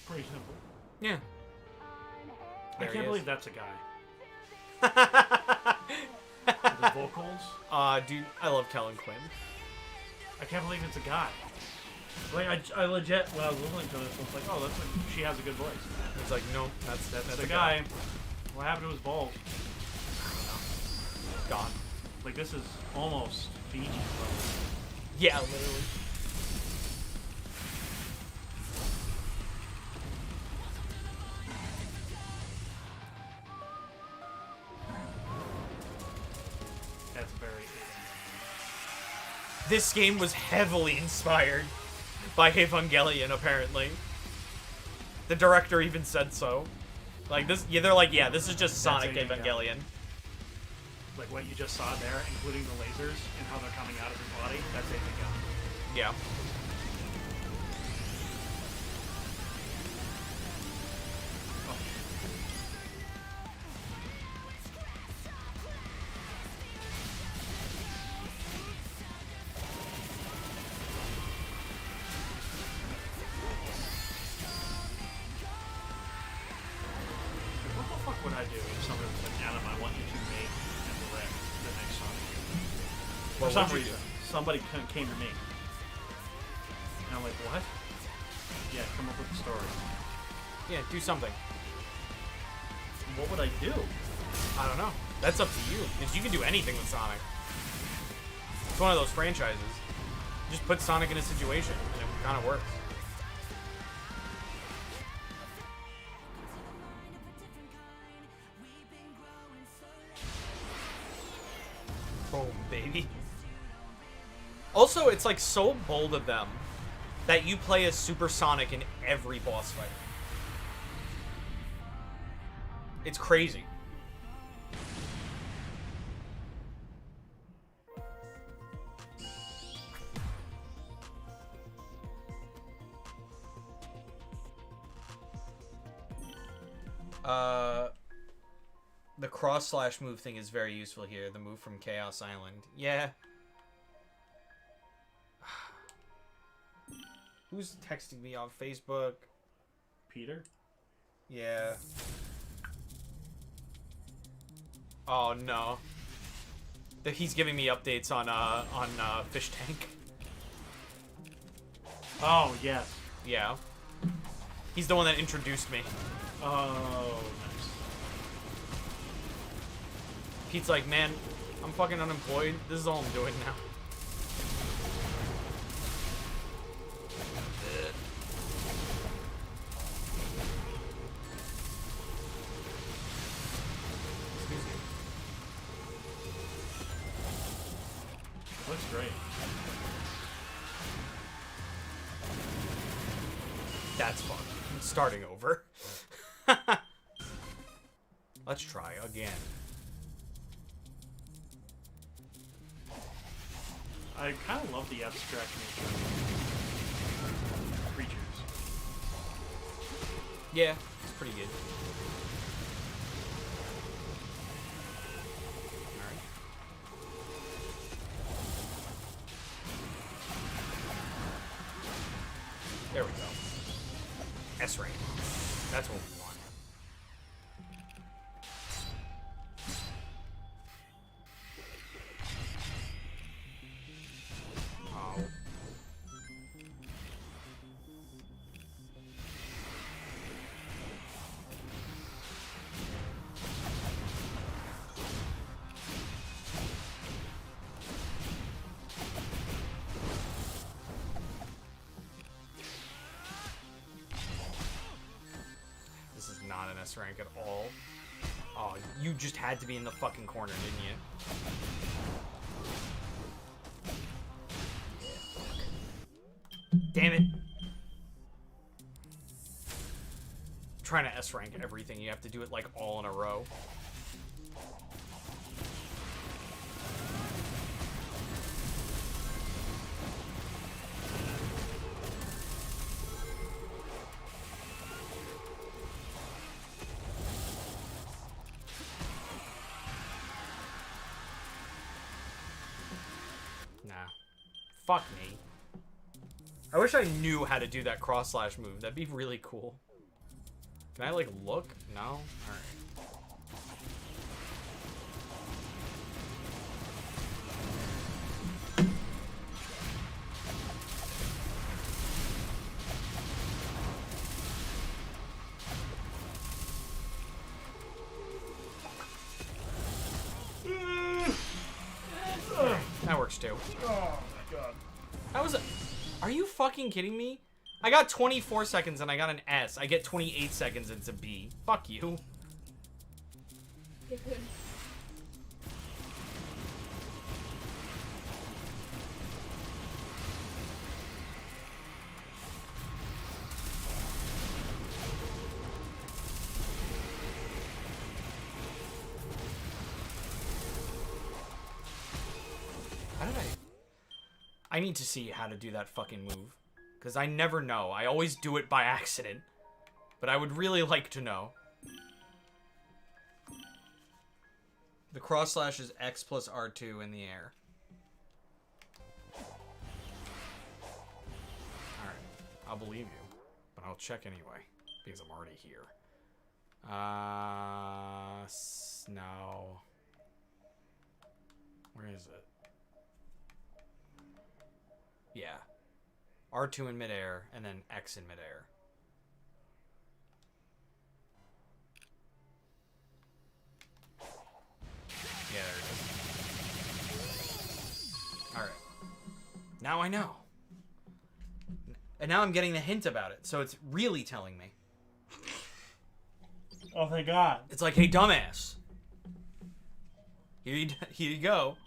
Pretty simple. Yeah. I There he can't is. believe that's a guy. The vocals. Dude, I love Kellen Quinn. I can't believe it's a guy. Like, I legit, when I was listening to this, I was like, oh, that's like, she has a good voice. It's like, no, that's That's the the guy. What happened to his balls? Gone. Like, this is almost Bee Gees level. Yeah, literally. That's very... This game was heavily inspired by Evangelion, apparently. The director even said so. Like, this, yeah, they're like, yeah, this is just Sonic Evangelion. Evangelion. Like, what you just saw there, including the lasers and how they're coming out of his body, that's Evangelion. Yeah. What the fuck would I do if somebody was like, Adam, I want you to make and direct the next Sonic game? For What some would you reason, somebody came to me. And I'm like, what? Yeah, come up with a story. Yeah, do something. What would I do? I don't know. That's up to you. Because you can do anything with Sonic. It's one of those franchises. Just put Sonic in a situation, and it kind of works. Boom, baby. Also, it's like so bold of them that you play as Super Sonic in every boss fight. It's crazy. The cross/slash move thing is very useful here. The move from Chaos Island. Yeah. Who's texting me on Facebook? Peter? Yeah. Oh no. He's giving me updates on Fish Tank. Oh, yes. Yeah. He's the one that introduced me. Oh, nice. Pete's like, man, I'm fucking unemployed. This is all I'm doing now. Excuse me. starting over. Let's try again. I kind of love the abstract nature of creatures. Yeah, it's pretty good. Alright. There we go. S rank. That's what we want. Oh. This is not an S rank at all. Oh, you just had to be in the fucking corner, didn't you? Damn it. Trying to S rank everything, you have to do it like all in a row. Nah. Fuck me. I wish I knew how to do that cross slash move. That'd be really cool. Can I, like, look? No? Alright. That works too. Oh my god. That was a... Are you fucking kidding me? I got 24 seconds and I got an S. I get 28 seconds and it's a B. Fuck you. Get good. How did I need to see how to do that fucking move. Because I never know. I always do it by accident. But I would really like to know. The cross slash is X plus R2 in the air. Alright. I'll believe you. But I'll check anyway. Because I'm already here. No. Where is it? Yeah. R2 in midair, and then X in midair. Yeah, there it is. Alright. Now I know. And now I'm getting the hint about it, so it's really telling me. Oh, thank God. It's like, hey, dumbass. Here you go.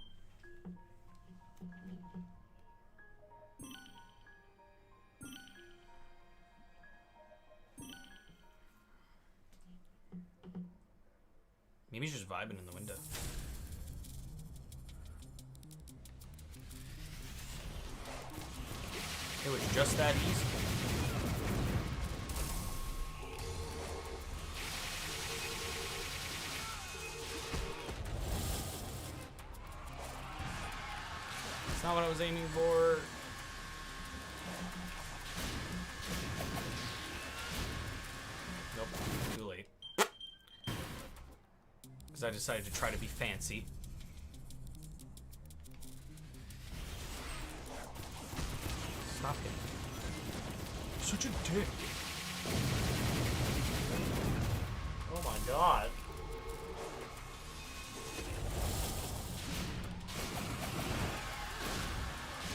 Maybe he's just vibing in the window. It was just that easy. It's not what I was aiming for. Nope, too late. Because I decided to try to be fancy. Stop it. You're such a dick. Oh my God.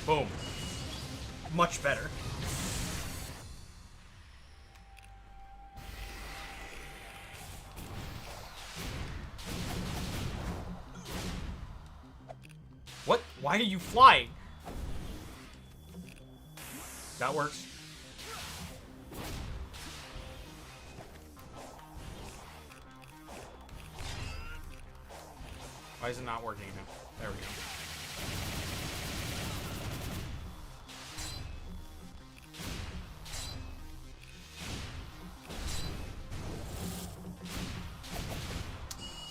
Boom. Much better. What? Why are you flying? That works. Why is it not working now? There we go.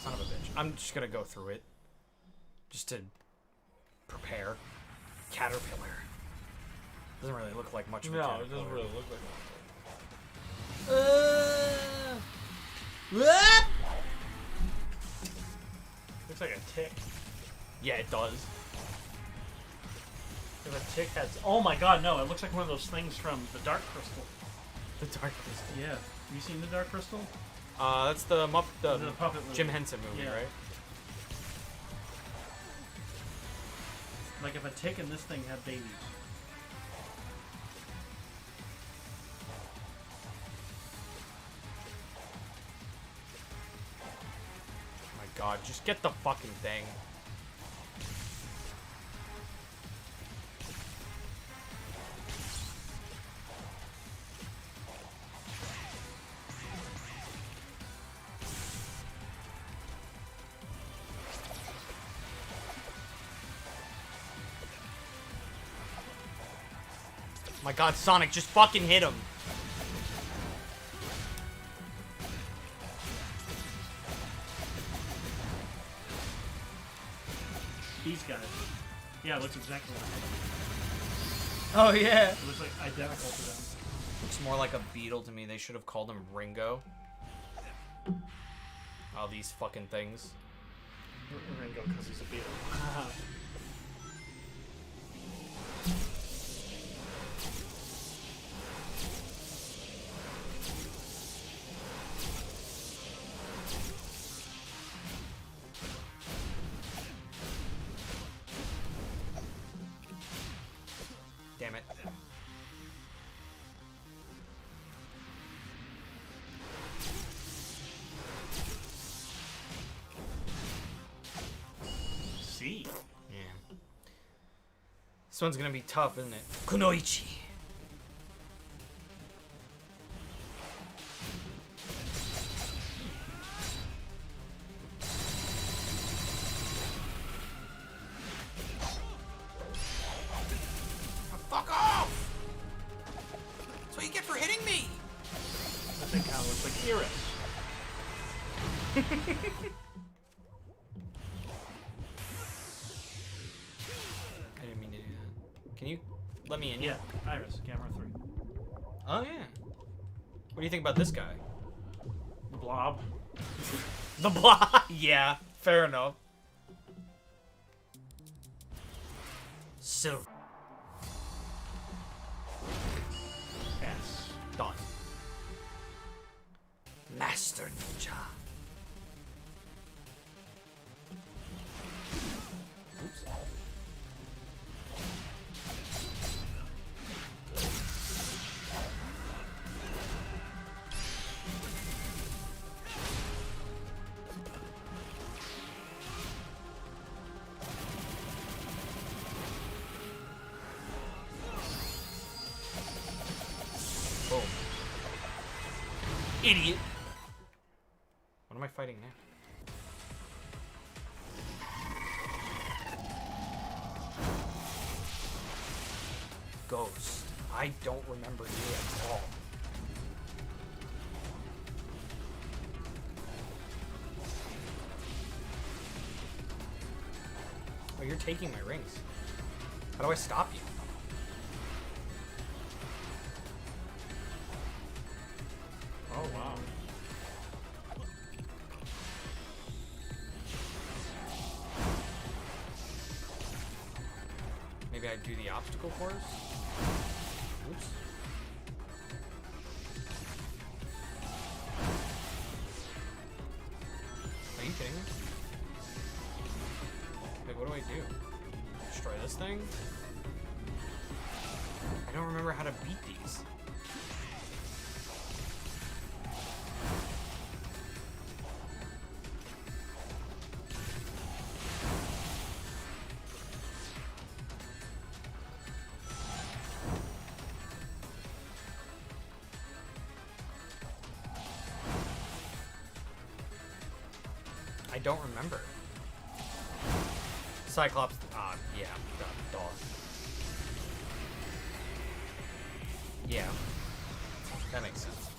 Son of a bitch. I'm just gonna go through it. Just to prepare. Caterpillar. Doesn't really look like much of a No, caterpillar. it doesn't really look like Looks like a tick. Yeah, it does. If a tick has. Oh my god, no! It looks like one of those things from the Dark Crystal. The Dark Crystal. Yeah. You seen the Dark Crystal? That's the The puppet movie. Jim Henson movie, Yeah. right? Like if a tick and this thing had babies. Oh my god, just get the fucking thing. My god, Sonic, just fucking hit him. These guys. Yeah, it looks exactly like them. Oh, yeah. It looks like identical to them. Looks more like a beetle to me. They should have called him Ringo. Oh, these fucking things. Ringo, because he's a beetle. Damn it. See? Yeah. This one's gonna be tough, isn't it? Kunoichi. Fuck off! That's what you get for hitting me! That thing kind of looks like Iris. I didn't mean to do that. Can you let me in? Yeah, Iris, camera 3. Oh, yeah. What do you think about this guy? The Blob. The block. Yeah, fair enough. So S. done. Master Ninja. Oops. Boom. Idiot. What am I fighting now? Ghost. I don't remember you at all. Oh, you're taking my rings. How do I stop you? Oh, wow. Maybe I do the obstacle course? Oops. Are you kidding me? Like, what do I do? Destroy this thing? I don't remember how to beat these. I don't remember. Cyclops. Yeah. Duh. Yeah. That makes sense.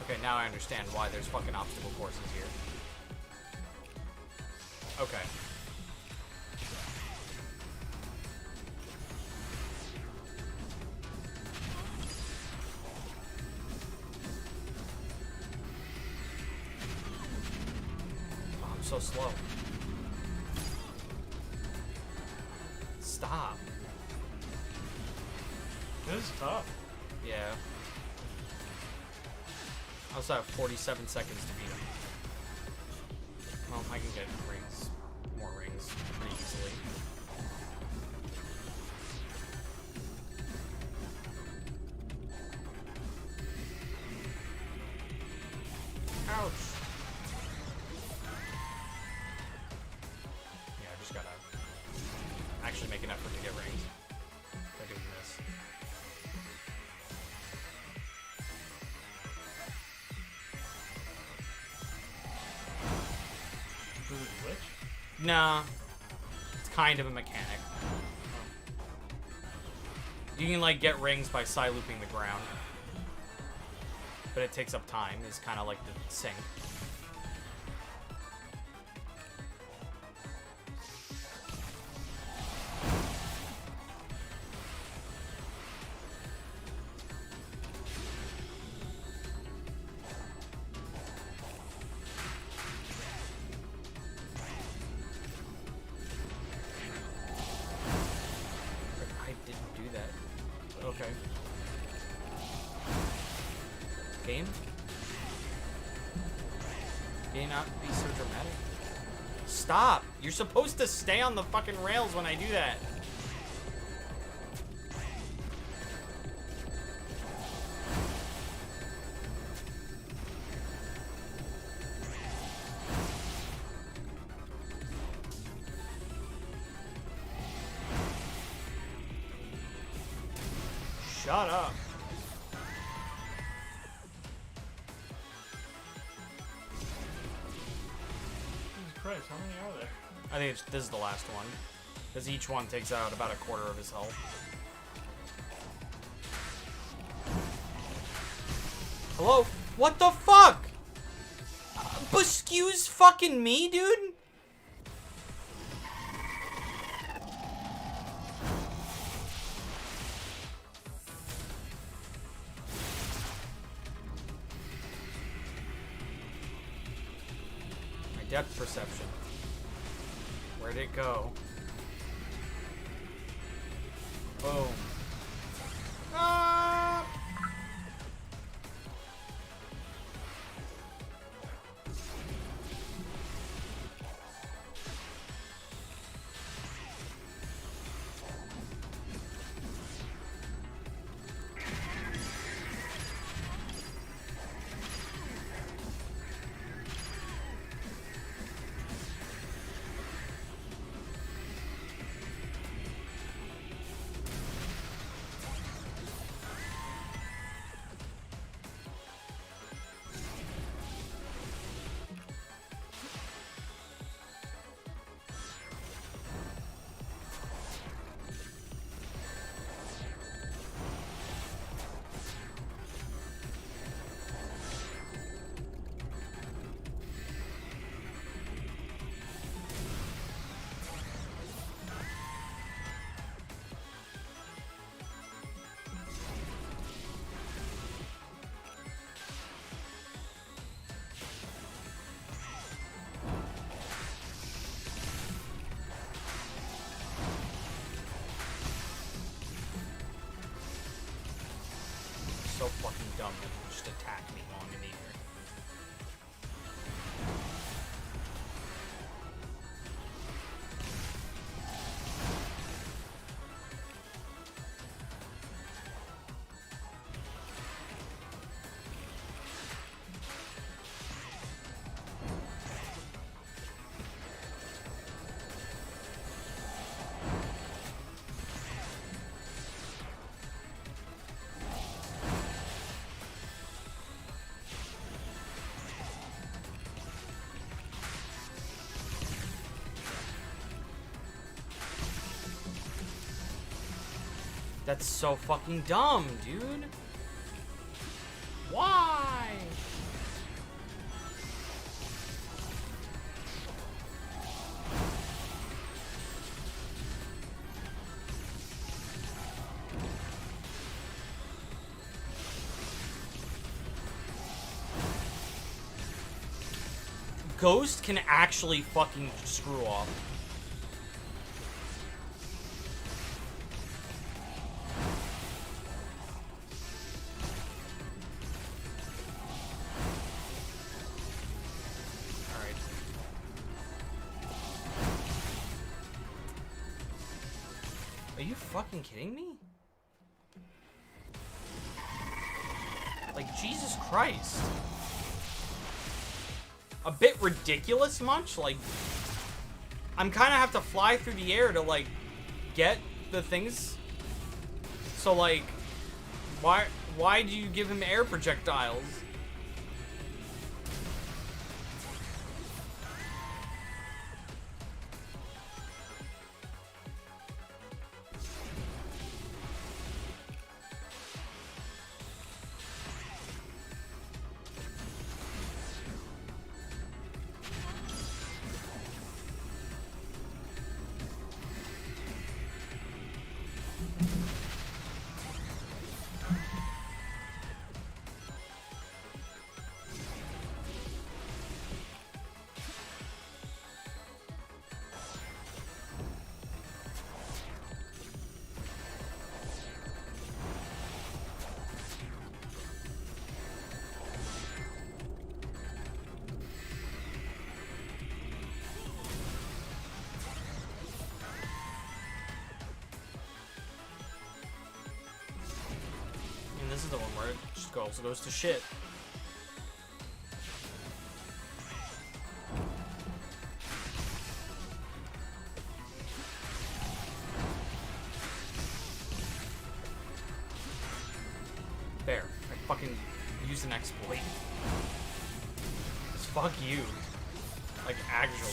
Okay, now I understand why there's fucking obstacle courses here. Okay. Oh, I'm so slow. Stop. This is tough. Yeah. I also have 47 seconds to beat him. Well, I can get rings. More rings pretty easily. Ouch. Yeah, I just gotta actually make an effort to get rings by doing this. Does it glitch? Nah. It's kind of a mechanic. You can, like, get rings by side-looping the ground. But it takes up time. It's kind of like the sink. I didn't do that. Okay. Game? Can you not be so dramatic? Stop! You're supposed to stay on the fucking rails when I do that. Shut up. Jesus Christ, how many are there? I think this is the last one. Because each one takes out about a quarter of his health. Hello? What the fuck? Excuse fucking me, dude? My depth perception. Where'd it go? Boom. Ah! So fucking dumb that you just attack me long in the air. That's so fucking dumb, dude. Why? Ghost can actually fucking screw up. Alright. Are you fucking kidding me? Like, Jesus Christ. A bit ridiculous much? Like, I'm kind of have to fly through the air to, like, get the things. So, like, why do you give him air projectiles? This is the one where it just also goes to shit. There. I fucking used an exploit. Fuck you. Like, actually.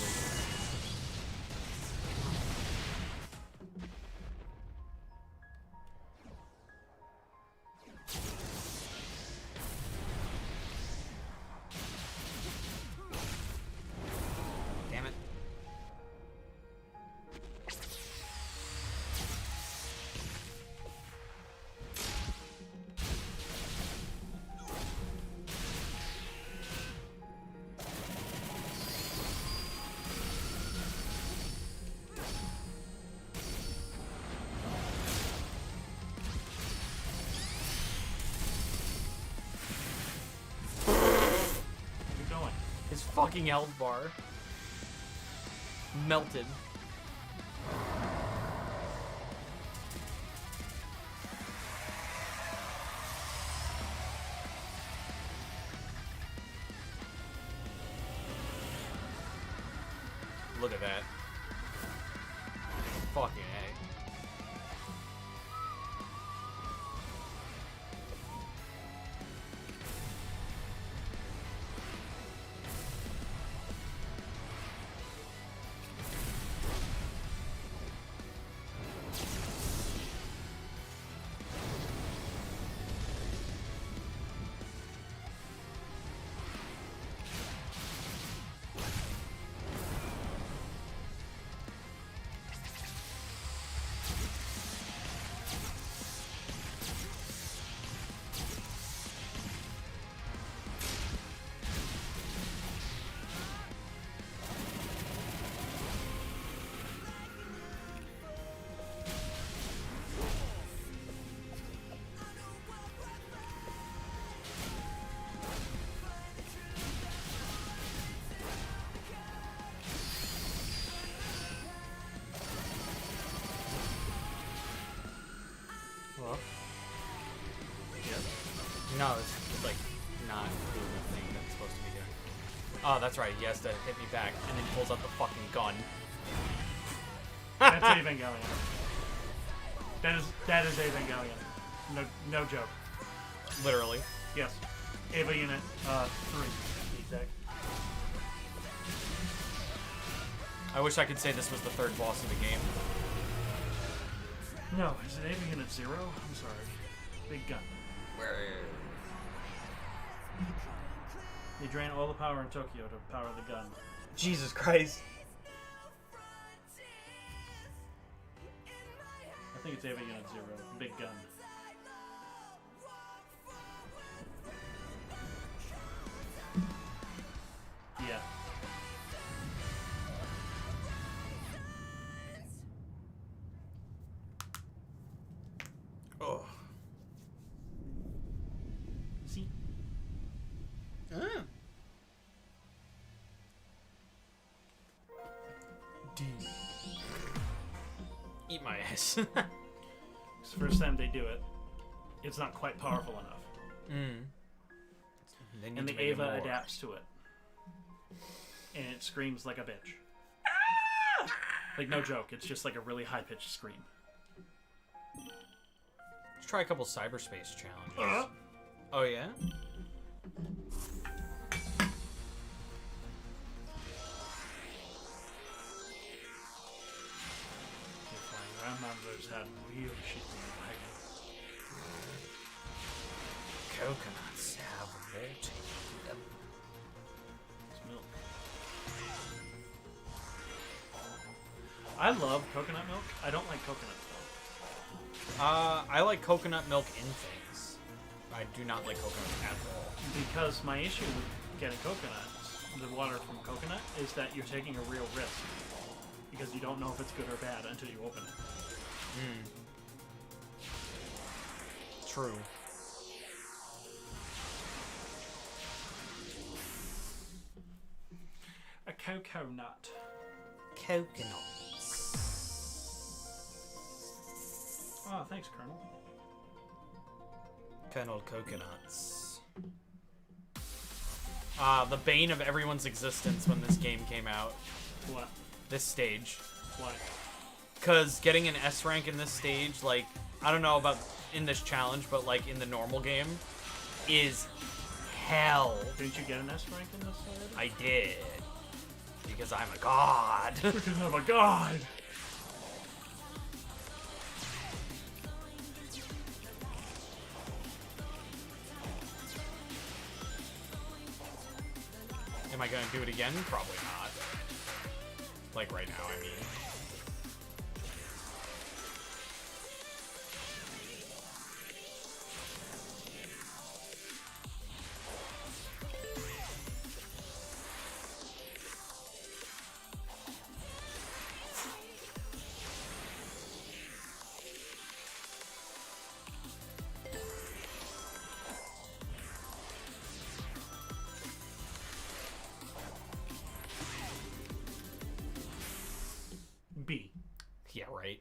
His fucking health bar melted. Look at that. Fucking A. No, it's like not doing the thing that it's supposed to be doing. Oh, that's right. He has to hit me back, and then he pulls out the fucking gun. That's Evangelion. That is Evangelion. No joke. Literally. Yes. Eva Unit 3, to be exact. I wish I could say this was the third boss of the game. No, is it aiming in at 0? I'm sorry. Big gun. They drain all the power in Tokyo to power the gun. Jesus Christ. I think it's aiming in at 0. Big gun. Yeah. Oh. See? D. Eat my ass. It's the first time they do it. It's not quite powerful enough. And the Ava adapts to it. And it screams like a bitch. Like, no joke. It's just like a really high-pitched scream. Let's try a couple cyberspace challenges. Oh, yeah? Grandmothers had real shit in the wagon. Coconuts have molting them. It's milk. I love coconut milk. I don't like coconut milk. I like coconut milk in things. I do not like coconut at all. Because my issue with getting coconuts, the water from coconut, is that you're taking a real risk. Because you don't know if it's good or bad until you open it. True. A cocoa nut. Coconuts. Oh, thanks, Colonel. Colonel Coconuts. The bane of everyone's existence when this game came out. What? This stage. Why? Because getting an S rank in this stage, like, I don't know about in this challenge, but like in the normal game, is hell. Didn't you get an S rank in this already? I did. Because I'm a god. Because I'm a god! Am I gonna do it again? Probably not. Like right now, I mean. B. Yeah, right.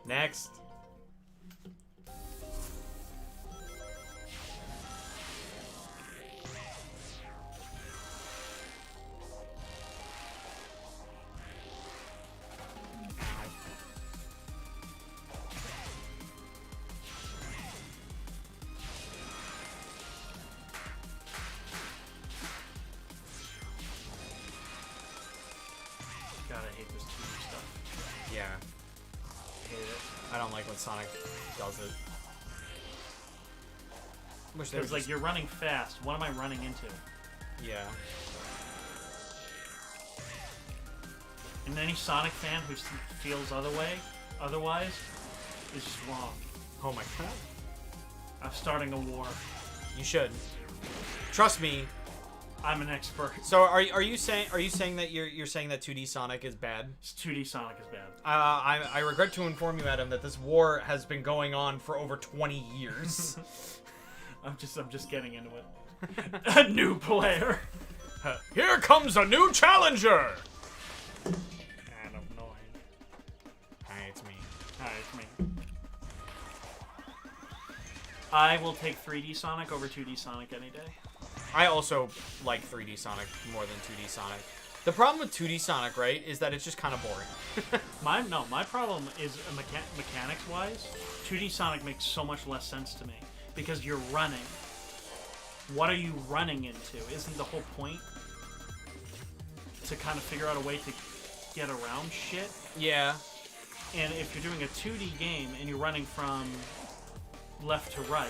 Next. God, I hate this 2D stuff. Yeah. Hate it. I don't like when Sonic does it. Wish they Because, would like, just- you're running fast. What am I running into? Yeah. And any Sonic fan who feels otherwise is just wrong. Oh my god. I'm starting a war. You should. Trust me. I'm an expert. So are you saying that you're saying that 2D Sonic is bad? 2D Sonic is bad. I regret to inform you, Adam, that this war has been going on for over 20 years. I'm just getting into it. A new player. Here comes a new challenger. And I'm annoying. Hi, it's me. Hi, it's me. I will take 3D Sonic over 2D Sonic any day. I also like 3D Sonic more than 2D Sonic. The problem with 2D Sonic, right, is that it's just kind of boring. My problem is mechanics wise. 2D Sonic makes so much less sense to me because you're running. What are you running into? Isn't the whole point to kind of figure out a way to get around shit. Yeah. And if you're doing a 2D game and you're running from left to right,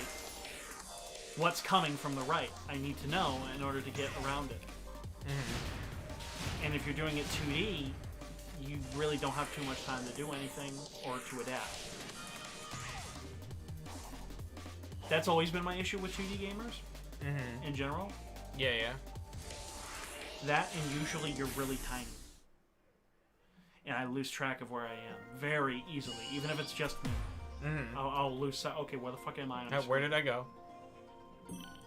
what's coming from the right? I need to know in order to get around it. Mm-hmm. And if you're doing it 2D, you really don't have too much time to do anything or to adapt. That's always been my issue with 2D gamers in general. Yeah, yeah. That, and usually you're really tiny. And I lose track of where I am very easily, even if it's just me. I'll lose sight. Okay, where the fuck am I? On Where did I go?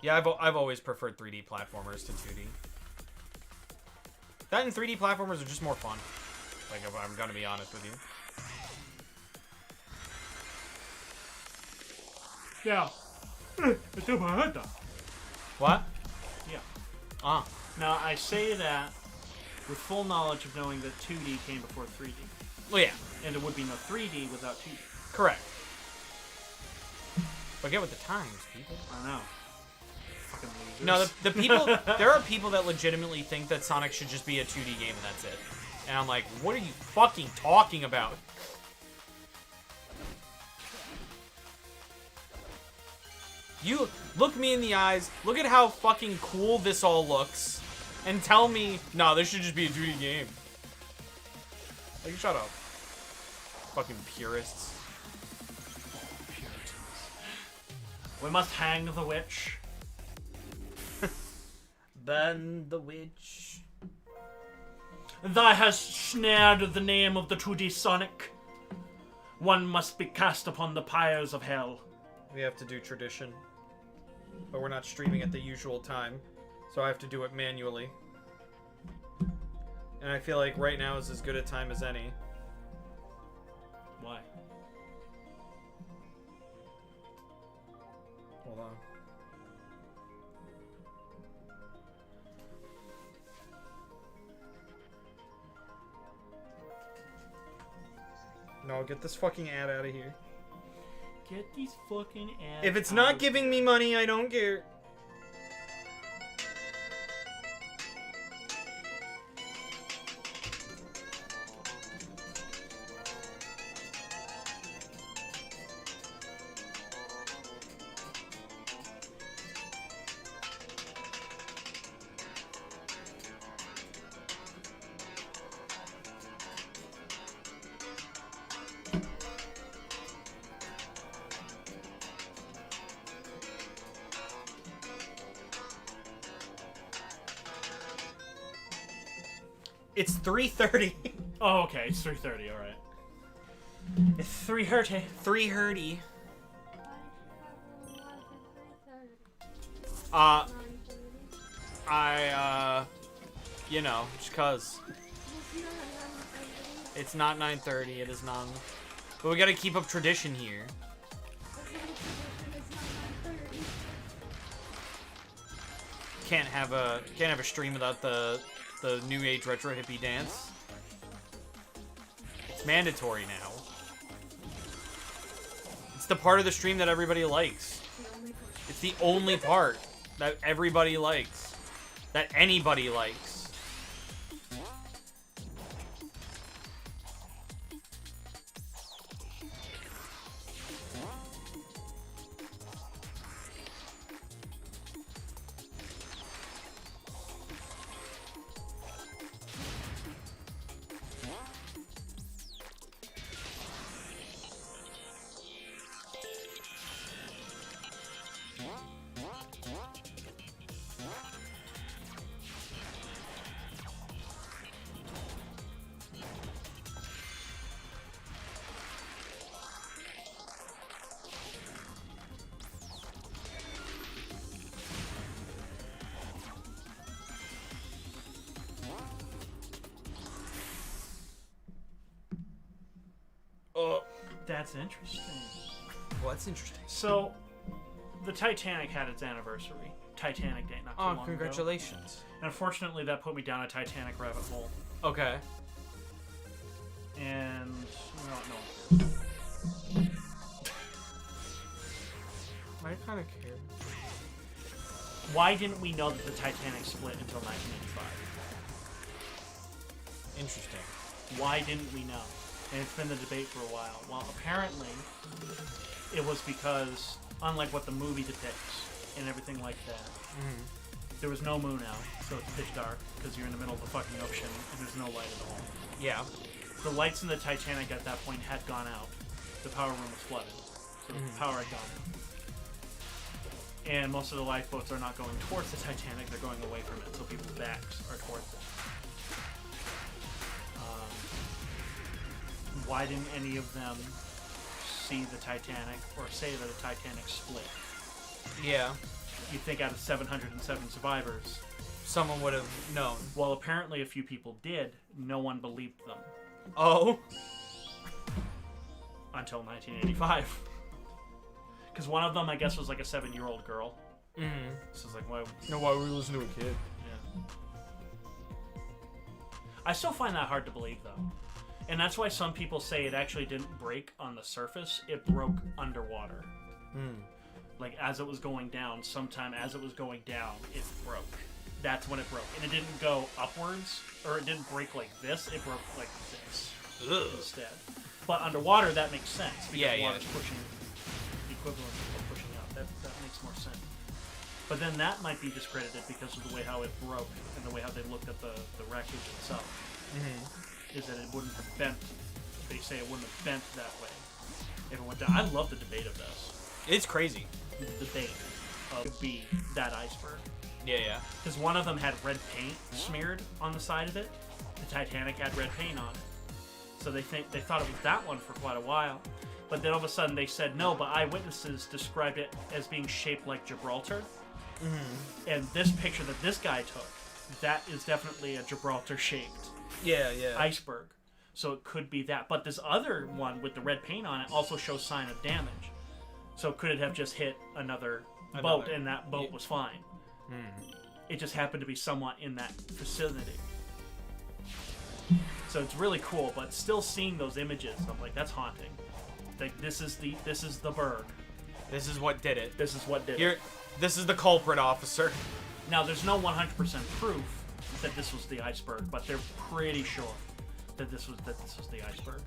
Yeah, I've always preferred 3D platformers to 2D. That and 3D platformers are just more fun. Like, if I'm gonna be honest with you. Yeah. It's in my head, though. What? Yeah. Ah. Now, I say that with full knowledge of knowing that 2D came before 3D. Well, yeah. And there would be no 3D without 2D. Correct. But get with the times, people. I know. Fucking losers. No, the people... there are people that legitimately think that Sonic should just be a 2D game and that's it. And I'm like, what are you fucking talking about? You look me in the eyes, look at how fucking cool this all looks, and tell me, nah, this should just be a 2D game. Like, shut up. Fucking purists. We must hang the witch. Burn the witch. Thou hast snared the name of the 2D Sonic. One must be cast upon the pyres of hell. We have to do tradition. But we're not streaming at the usual time, so I have to do it manually. And I feel like right now is as good a time as any. Why? Hold on. No, get this fucking ad out of here. Get these fucking ads. If it's not giving me money, I don't care. It's 3:30. Oh, okay. It's 3:30. All right. It's 3:30. 3:30. You know, just cause. It's not 9:30. It is not. But we gotta keep up tradition here. Can't have a stream without the new age retro hippie dance. It's mandatory now. It's the part of the stream that everybody likes. It's the only part that everybody likes. That anybody likes. That's interesting. Well, that's interesting. So, the Titanic had its anniversary. Titanic Day, not too long ago. Congratulations. And unfortunately, that put me down a Titanic rabbit hole. Okay. And no. I kind of care. Why didn't we know that the Titanic split until 1985? Interesting. Why didn't we know? And it's been the debate for a while. Well, apparently, it was because, unlike what the movie depicts and everything like that, there was no moon out, so it's pitch dark because you're in the middle of the fucking ocean and there's no light at all. Yeah. The lights in the Titanic at that point had gone out. The power room was flooded, so the power had gone out. And most of the lifeboats are not going towards the Titanic, they're going away from it, so people's backs are towards it. Why didn't any of them see the Titanic or say that the Titanic split? Yeah. You think out of 707 survivors, Someone would have known. well, apparently a few people did. No one believed them Oh. until 1985. Because one of them, I guess, was like a 7-year-old girl. So it's like, why? No, why would we listen to a kid? Yeah. I still find that hard to believe, though. And that's why some people say it actually didn't break on the surface. It broke underwater. Like, as it was going down, sometime as it was going down, it broke. That's when it broke. And it didn't go upwards, or it didn't break like this. It broke like this instead. But underwater, that makes sense. Because water's pushing the equivalent of pushing out. That makes more sense. But then that might be discredited because of the way how it broke and the way how they looked at the wreckage itself. Is that it wouldn't have bent. They say it wouldn't have bent that way if it went down. I love the debate of this. It's crazy. The debate of be that iceberg. Yeah. Because one of them had red paint smeared on the side of it. The Titanic had red paint on it. So they thought it was that one for quite a while. But then all of a sudden they said no, but eyewitnesses described it as being shaped like Gibraltar. And this picture that this guy took, that is definitely a Gibraltar-shaped iceberg. So it could be that. But this other one with the red paint on it also shows sign of damage. So could it have just hit another boat and that boat was fine? It just happened to be somewhat in that vicinity. So it's really cool, but still seeing those images, I'm like, that's haunting. Like, this is the berg. This is what did it. This is what did it. This is the culprit, officer. Now, there's no 100% proof that this was the iceberg, but they're pretty sure that this was the iceberg.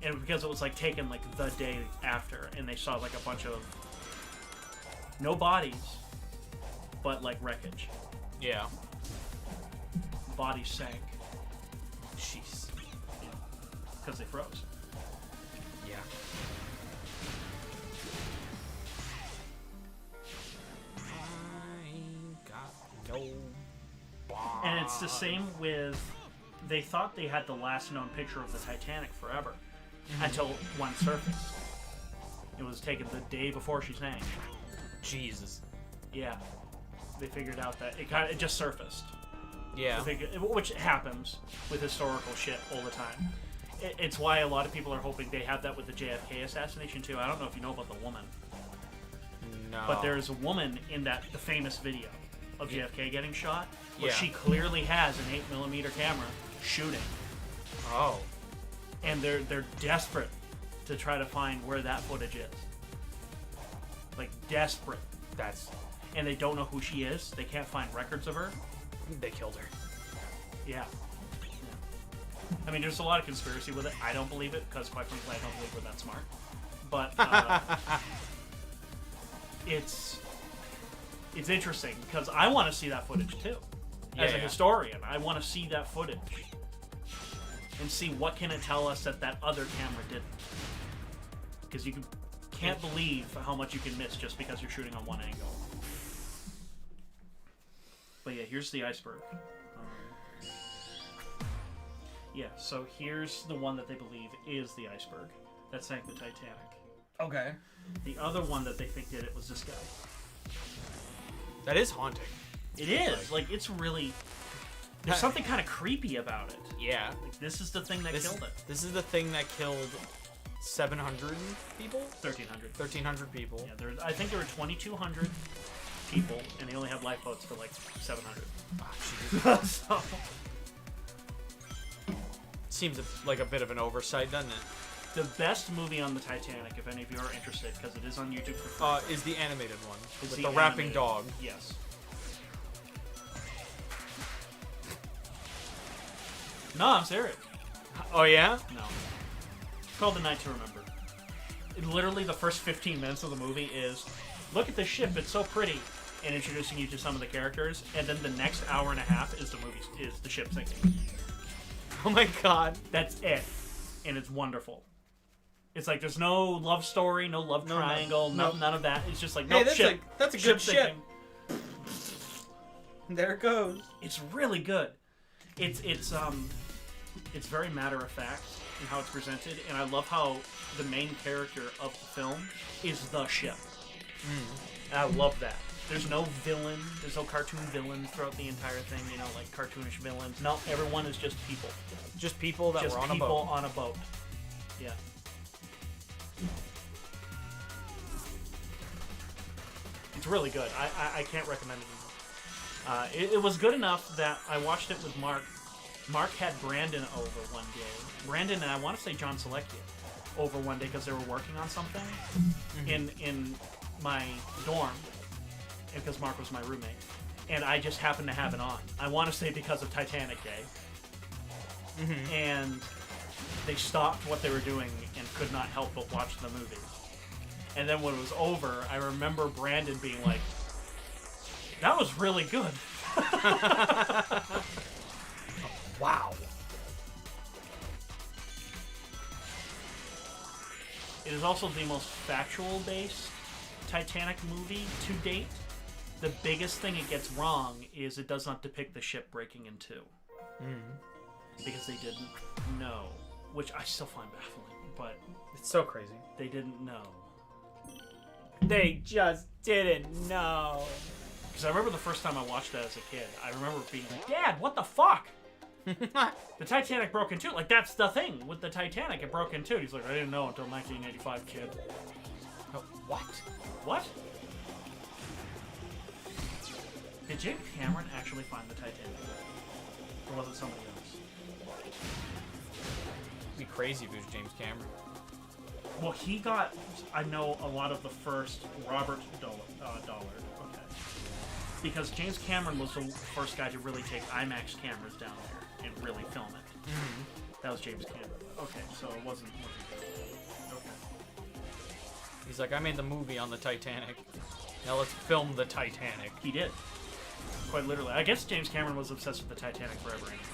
And because it was like taken like the day after, and they saw like a bunch of no bodies, but like wreckage. Yeah. Bodies sank Jeez. because they froze. Yeah. And it's the same with, they thought they had the last known picture of the Titanic forever until one surfaced. It was taken the day before she sank. Jesus. Yeah. They figured out that it just surfaced. Yeah. Which happens with historical shit all the time. It's why a lot of people are hoping they have that with the JFK assassination too. I don't know if you know about the woman. No. But there's a woman in the famous video of JFK getting shot, where Yeah. she clearly has an 8mm camera shooting. Oh. And they're desperate to try to find where that footage is. Like, desperate. And they don't know who she is. They can't find records of her. They killed her. Yeah. I mean, there's a lot of conspiracy with it. I don't believe it, because quite frankly, I don't believe we're that smart. But it's interesting, because I want to see that footage too. As a historian, I want to see that footage. And see what can it tell us that other camera didn't. Because you can't believe how much you can miss just because you're shooting on one angle. But yeah, here's the iceberg. Yeah, so here's the one that they believe is the iceberg that sank the Titanic. Okay. The other one that they think did it was this guy. That is haunting. It is. Like, it's really... There's something kind of creepy about it. Yeah. Like, this is the thing that killed it. This is the thing that killed 700 people? 1,300. 1,300 people. Yeah, I think there were 2,200 people, and they only had lifeboats for like 700. Oh, Jesus. So, Seems like a bit of an oversight, doesn't it? the best movie on the Titanic, if any of you are interested, because it is on YouTube for free. Is the animated one. It's With the rapping animated- dog. Yes. No, I'm serious. Oh yeah? No. It's called The Night to Remember. Literally, the first 15 minutes of the movie is, look at the ship, it's so pretty, and introducing you to some of the characters, and then the next hour and a half is the ship sinking. Oh my god. That's it. And it's wonderful. It's like, there's no love story, no love triangle, none of that. It's just like, no, ship. That's a good ship. sinking. There it goes. It's really good. It's very matter of fact in how it's presented, and I love how the main character of the film is the ship. And I love that. There's no villain. There's no cartoon villain throughout the entire thing. You know, like cartoonish villains. No, everyone is just people. Just people that were on a boat. Just people on a boat. Yeah. It's really good. I can't recommend it enough. It was good enough that I watched it with Mark. Mark had Brandon over one day. Brandon and I want to say John Selectia over one day because they were working on something in my dorm, because Mark was my roommate, and I just happened to have it on. I want to say because of Titanic Day, and they stopped what they were doing and could not help but watch the movie. And then when it was over, I remember Brandon being like, "That was really good." Wow. It is also the most factual-based Titanic movie to date. The biggest thing it gets wrong is it does not depict the ship breaking in two. Because they didn't know. Which I still find baffling, but... It's so crazy. They didn't know. They just didn't know. Because I remember the first time I watched that as a kid, I remember being like, Dad, what the fuck? The Titanic broke in two. Like, that's the thing with the Titanic. It broke in two. He's like, I didn't know until 1985, kid. Oh, what? What? Did James Cameron actually find the Titanic? Or was it somebody else? It'd be crazy if it was James Cameron. Well, he got, I know, a lot of the first Robert Dollar. Okay. Because James Cameron was the first guy to really take IMAX cameras down there and really film it. That was James Cameron. Okay, so it wasn't okay. He's like, I made the movie on the Titanic. Now let's film the Titanic. He did. Quite literally. I guess James Cameron was obsessed with the Titanic forever anyways.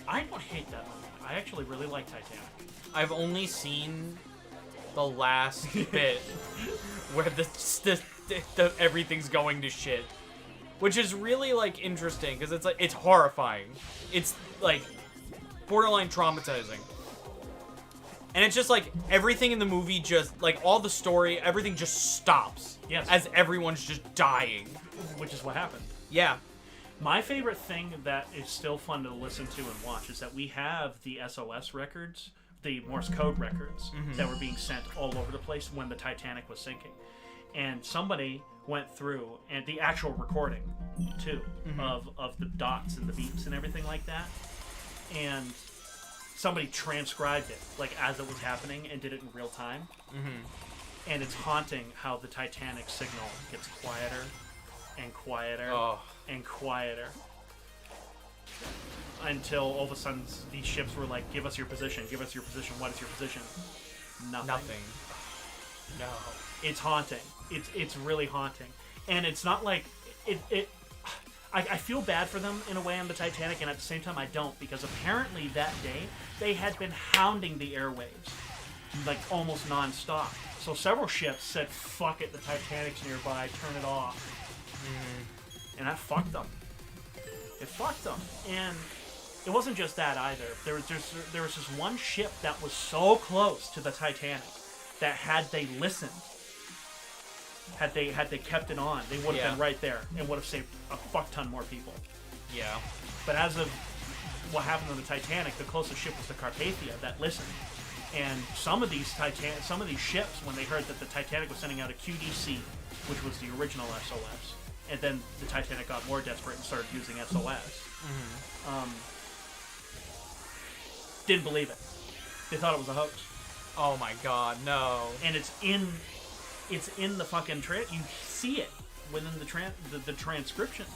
I don't hate that movie. I actually really like Titanic. I've only seen the last bit where the everything's going to shit, which is really like interesting because it's like it's horrifying. It's like borderline traumatizing, and it's just like everything in the movie just like all the story, everything just stops. Yes. As everyone's just dying, which is what happened. Yeah. My favorite thing that is still fun to listen to and watch is that we have the SOS records, the Morse code records that were being sent all over the place when the Titanic was sinking. And somebody went through, and the actual recording, too, of the dots and the beeps and everything like that. And somebody transcribed it, like, as it was happening and did it in real time. And it's haunting how the Titanic signal gets quieter and quieter and quieter. Until all of a sudden these ships were like, give us your position, give us your position, what is your position? Nothing. No. It's haunting. It's really haunting. And it's not like I feel bad for them in a way on the Titanic, and at the same time I don't, because apparently that day they had been hounding the airwaves like almost non-stop. So several ships said, fuck it, the Titanic's nearby, turn it off. And that fucked them. It fucked them. And it wasn't just that either. There was this one ship that was so close to the Titanic that had they listened, had they kept it on, they would have been right there and would have saved a fuck ton more people. Yeah. But as of what happened on the Titanic, the closest ship was the Carpathia that listened. And some of these ships, when they heard that the Titanic was sending out a QDC, which was the original SOS, and then the Titanic got more desperate and started using SOS, didn't believe it. They thought it was a hoax. Oh my god, no. And it's in the fucking you see it within the transcriptions.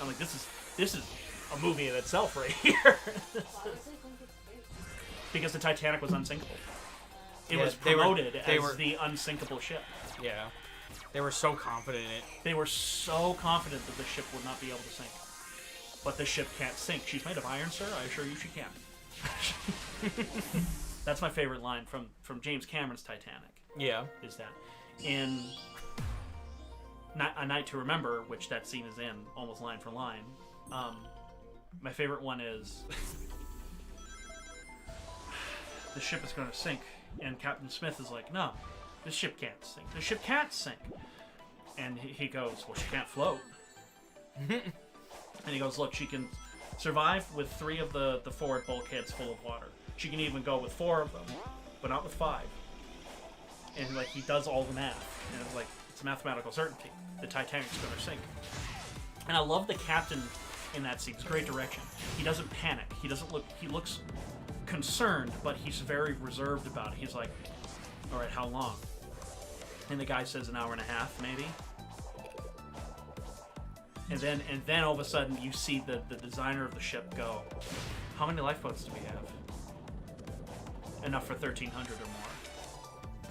I'm like, this is a movie in itself right here. Honestly, think it's great. Because the Titanic was unsinkable. It Yeah, was they were- promoted they as were- the unsinkable ship. Yeah. They were so confident in it. They were so confident that the ship would not be able to sink. But the ship can't sink. She's made of iron, sir. I assure you she can. That's my favorite line from James Cameron's Titanic. Yeah. Is that in A Night to Remember, which that scene is in almost line for line. My favorite one is the ship is going to sink, and Captain Smith is like, "No, the ship can't sink. The ship can't sink." And he goes, "Well, she can't float." And he goes, "Look, she can survive with 3 of the forward bulkheads full of water. She can even go with 4 of them, but not with 5." And like he does all the math, and it's like it's mathematical certainty. The Titanic's going to sink. And I love the captain in that scene. It's great direction. He doesn't panic. He doesn't look. He looks concerned, but he's very reserved about it. He's like, "All right, how long?" And the guy says an hour and a half, maybe. And then all of a sudden you see the designer of the ship go, "How many lifeboats do we have?" "Enough for 1,300 or more."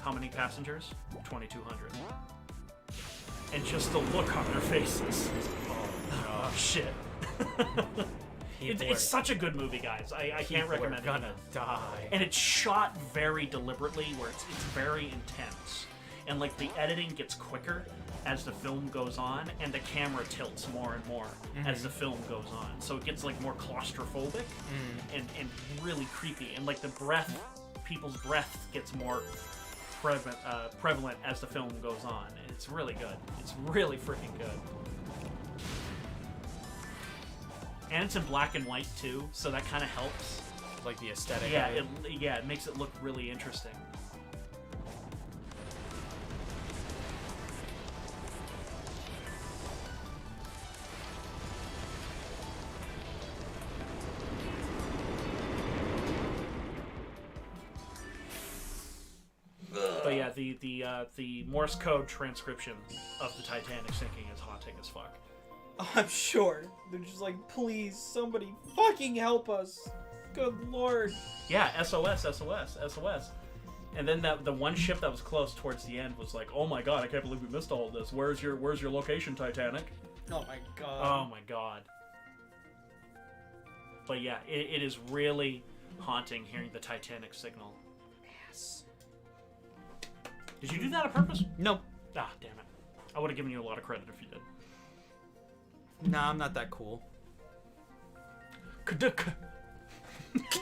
"How many passengers?" 2,200. And just the look on their faces. Oh shit. It's such a good movie, guys. I can't recommend it. Gonna die. And it's shot very deliberately, where it's very intense. And like the editing gets quicker as the film goes on, and the camera tilts more and more as the film goes on. So it gets like more claustrophobic and really creepy. And like the breath, people's breath gets more prevalent as the film goes on. And it's really good. It's really freaking good. And it's in black and white too, so that kind of helps. Like the aesthetic. Yeah, of it. it makes it look really interesting. But yeah, the Morse code transcription of the Titanic sinking is haunting as fuck. I'm sure. They're just like, please, somebody fucking help us. Good lord. Yeah, SOS, SOS, SOS. And then the one ship that was close towards the end was like, "Oh my god, I can't believe we missed all of this. Where's your location, Titanic?" Oh my god. Oh my god. But yeah, it is really haunting hearing the Titanic signal. Yes. Did you do that on purpose? No. Ah, damn it. I would have given you a lot of credit if you did. Nah, I'm not that cool. Kaduk.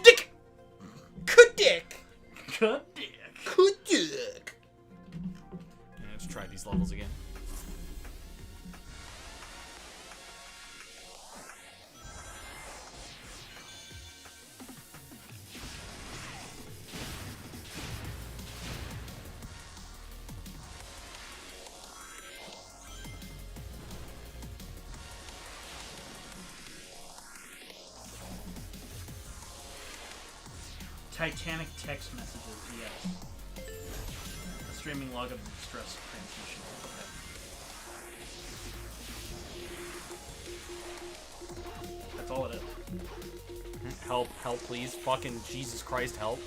Dick. Dick. Kaduk. Dick. Yeah, let's try these levels again. Titanic text messages, yes. A streaming log of distress transmission. Okay. That's all it is. Help, help, please. Fucking Jesus Christ, help.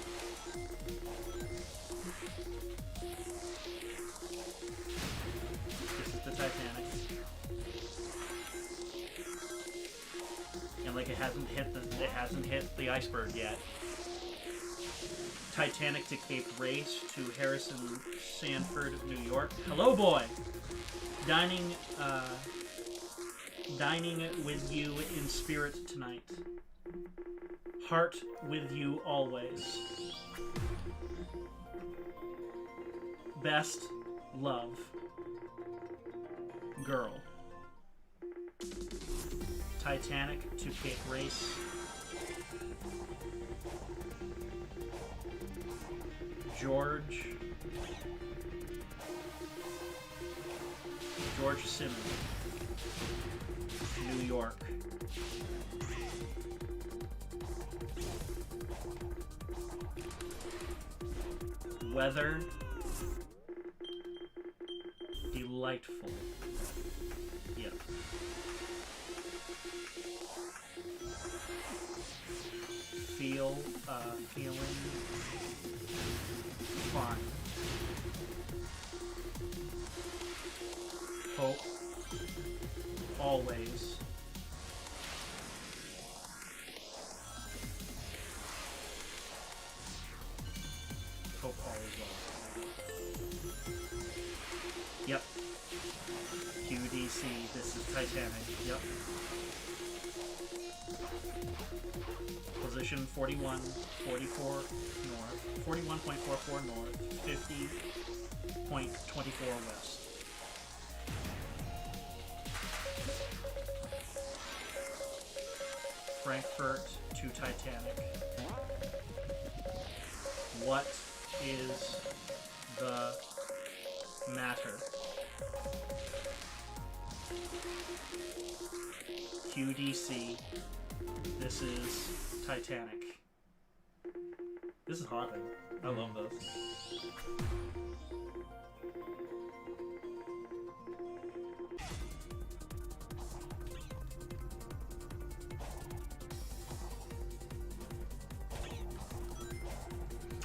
This is the Titanic. And like it hasn't hit the iceberg yet. Titanic to Cape Race to Harrison Sanford, New York. Hello, boy. Dining with you in spirit tonight. Heart with you always. Best love. Girl. Titanic to Cape Race. George Simmons, New York. Weather delightful. Yep. Feeling fine. Hope always. Hope always well. Yep. QDC, this is Titanic. Yep. Position 41, 44 north, 41.44 north, 50.24 west. Frankfurt to Titanic. What is the matter? QDC. This is Titanic. This is haunting. I love this.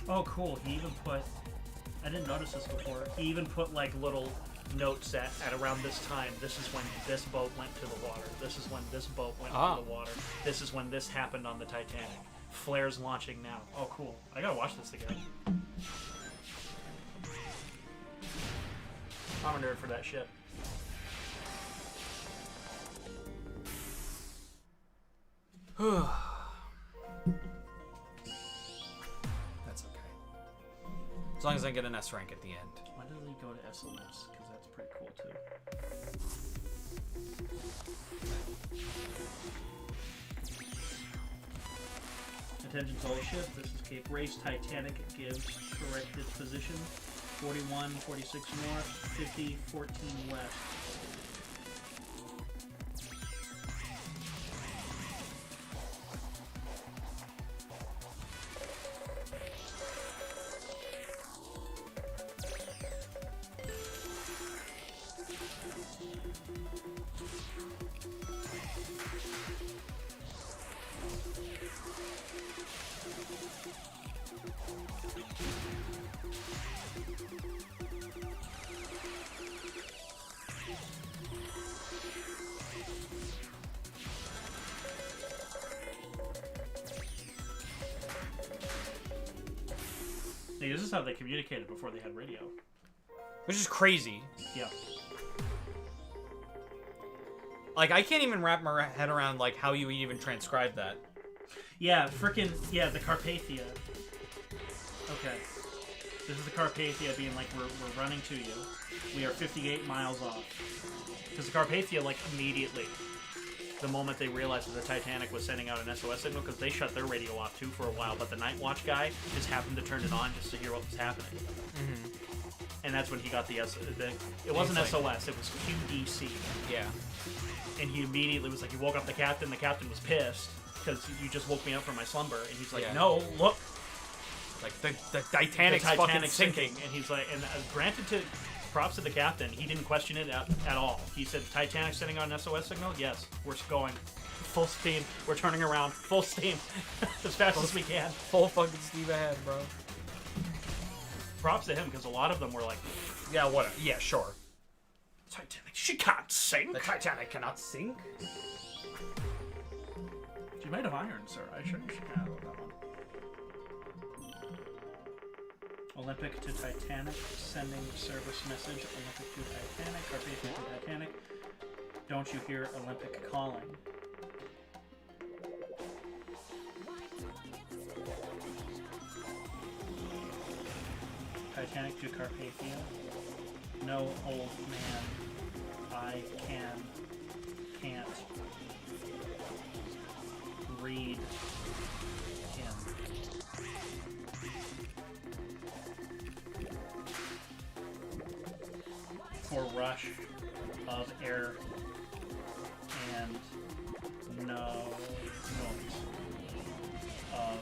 Oh, cool. He even put... I didn't notice this before. He even put, like, little notes at around this time. This is when this boat went to the water. This is when this boat went to the water. This is when this happened on the Titanic. Flares launching now. Oh, cool. I gotta watch this again. I'm a nerd for that shit. That's okay. As long as I get an S rank at the end. Why doesn't he go to SOS? Because that's pretty cool too. Attention to all ship. This is Cape Race. Titanic gives corrected position. 41, 46 north, 50, 14 west. This is how they communicated before they had radio. Which is crazy. Yeah. Like, I can't even wrap my head around, like, how you even transcribe that. Yeah, frickin', yeah, the Carpathia. Okay. This is the Carpathia being like, we're running to you. We are 58 miles off. Because the Carpathia, like, immediately, the moment they realized that the Titanic was sending out an SOS signal, because they shut their radio off too for a while, but the Night Watch guy just happened to turn it on just to hear what was happening. Mm-hmm. And that's when he got it wasn't SOS, it was QDC. Yeah. And he immediately was like, he woke up the captain was pissed, because you just woke me up from my slumber, and he's like, no, look. Like, the Titanic's fucking sinking. And he's like, and granted to, props to the captain, he didn't question it at all. He said, Titanic sending on an SOS signal? Yes, we're going full steam. We're turning around full steam as fast as we can. Full fucking steam ahead, bro. Props to him, because a lot of them were like, yeah, whatever. Yeah, sure. Titanic, she can't sink. The Titanic cannot sink. She made of iron, sir. I shouldn't have that one. Olympic to Titanic, sending service message. Olympic to Titanic, Carpathia to Titanic. Don't you hear Olympic calling? Titanic to Carpathia. No, old man. I can't read him. For rush of air and no noise of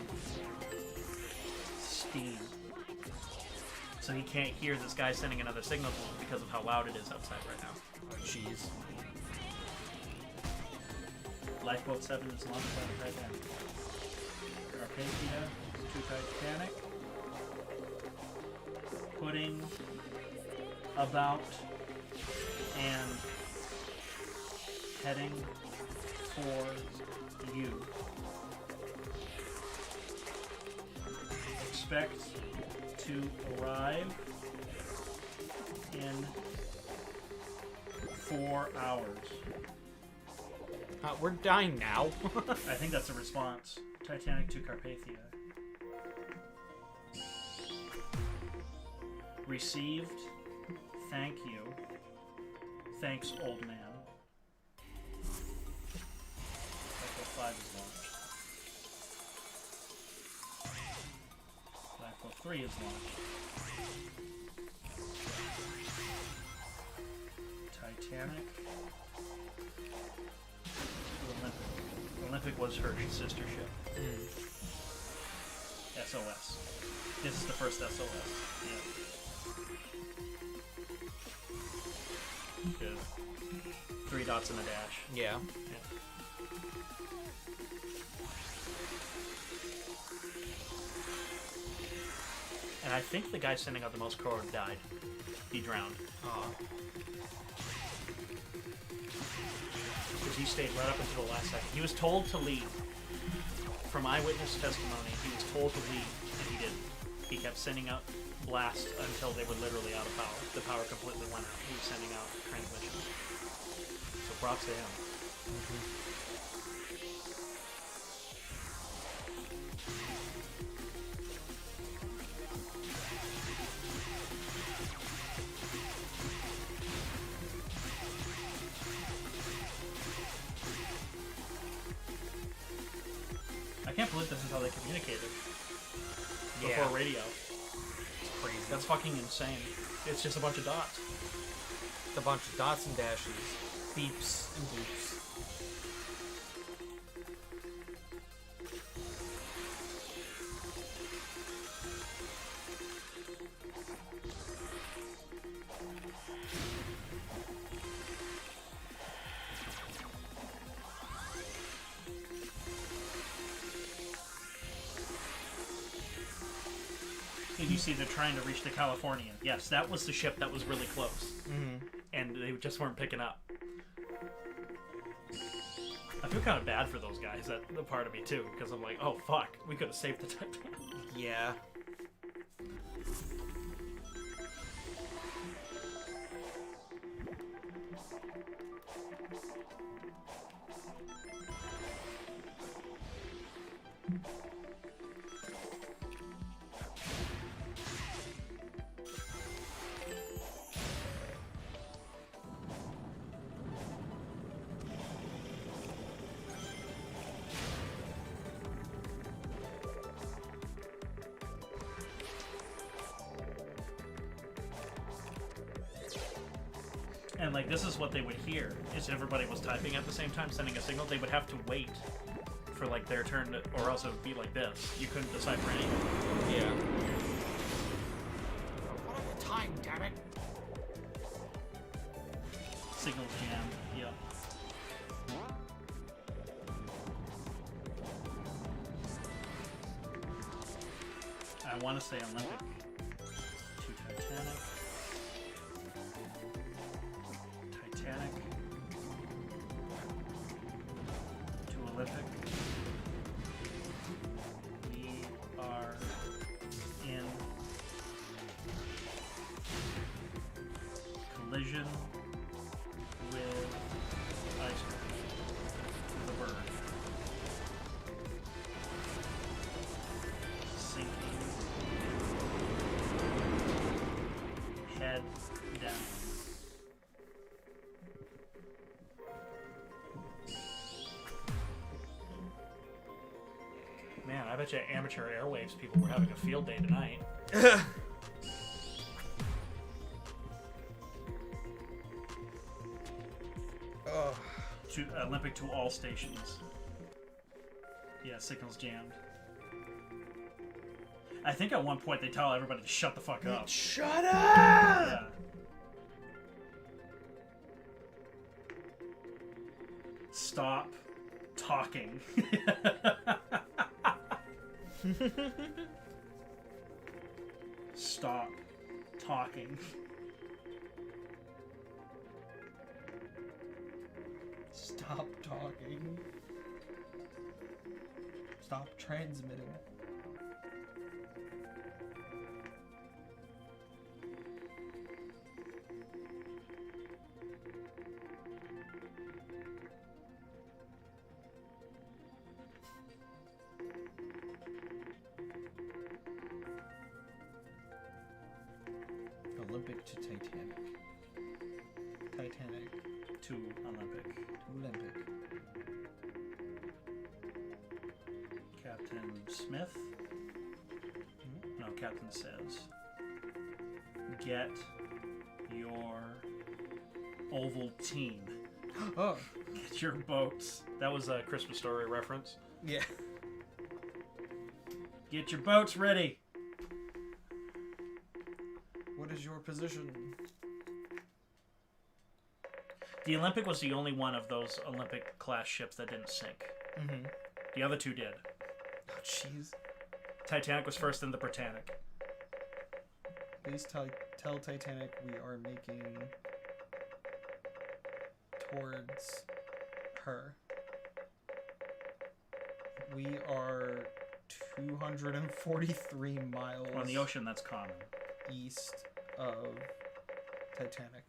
steam. So he can't hear this guy sending another signal to him because of how loud it is outside right now. Oh, jeez. Lifeboat 7 is launched by the Titanic. Carpathia to Titanic. Putting about and heading for you. Expect to arrive in 4 hours. We're dying now. I think that's a response. Titanic to Carpathia. Received. Thank you. Thanks, old man. Lifeboat 5 is launched. Lifeboat 3 is launched. Titanic. Olympic. Olympic was her sister ship. SOS. This is the first SOS. Yeah. Good. 3 dots and a dash. Yeah. And I think the guy sending out the most code died. He drowned. Because he stayed right up until the last second. He was told to leave. From eyewitness testimony, he was told to leave, and he didn't. He kept sending out blasts until they were literally out of power. The power completely went out. He was sending out transmissions. So props to him. I can't believe this is how they communicated before radio. It's crazy. That's fucking insane. It's just a bunch of dots. It's a bunch of dots and dashes, beeps and boops. And you see they're trying to reach the Californian. Yes, that was the ship that was really close. And they just weren't picking up. I feel kind of bad for those guys, that the part of me too, because I'm like, oh fuck, we could have saved the Titanic. Yeah. And like this is what they would hear is everybody was typing at the same time, sending a signal. They would have to wait for like their turn to, or else it would be like this. You couldn't decipher anything. Yeah. What are the time, damn it? Signal jam. Yep. I want to say Olympic to Titanic. Titanic to Olympic. We are in collision with iceberg. The bird. Sinking. Head down. Man, I bet you amateur airwaves people were having a field day tonight. To Olympic to all stations. Yeah, signals jammed. I think at one point they tell everybody to shut the fuck up. Shut up! Yeah. Stop talking. Stop talking. Stop talking. Stop transmitting. Olympic to Titanic. Titanic To Olympic. to Olympic. Captain Smith? No, Captain says, get your oval team. Oh, Get your boats. That was a Christmas Story reference. yeah. Get your boats ready. What is your position? The Olympic was the only one of those Olympic class ships that didn't sink. Mm-hmm. The other two did. Oh, jeez. Titanic was first, then the Britannic. Please tell Titanic we are making towards her. We are 243 miles On the ocean, that's common. east of Titanic.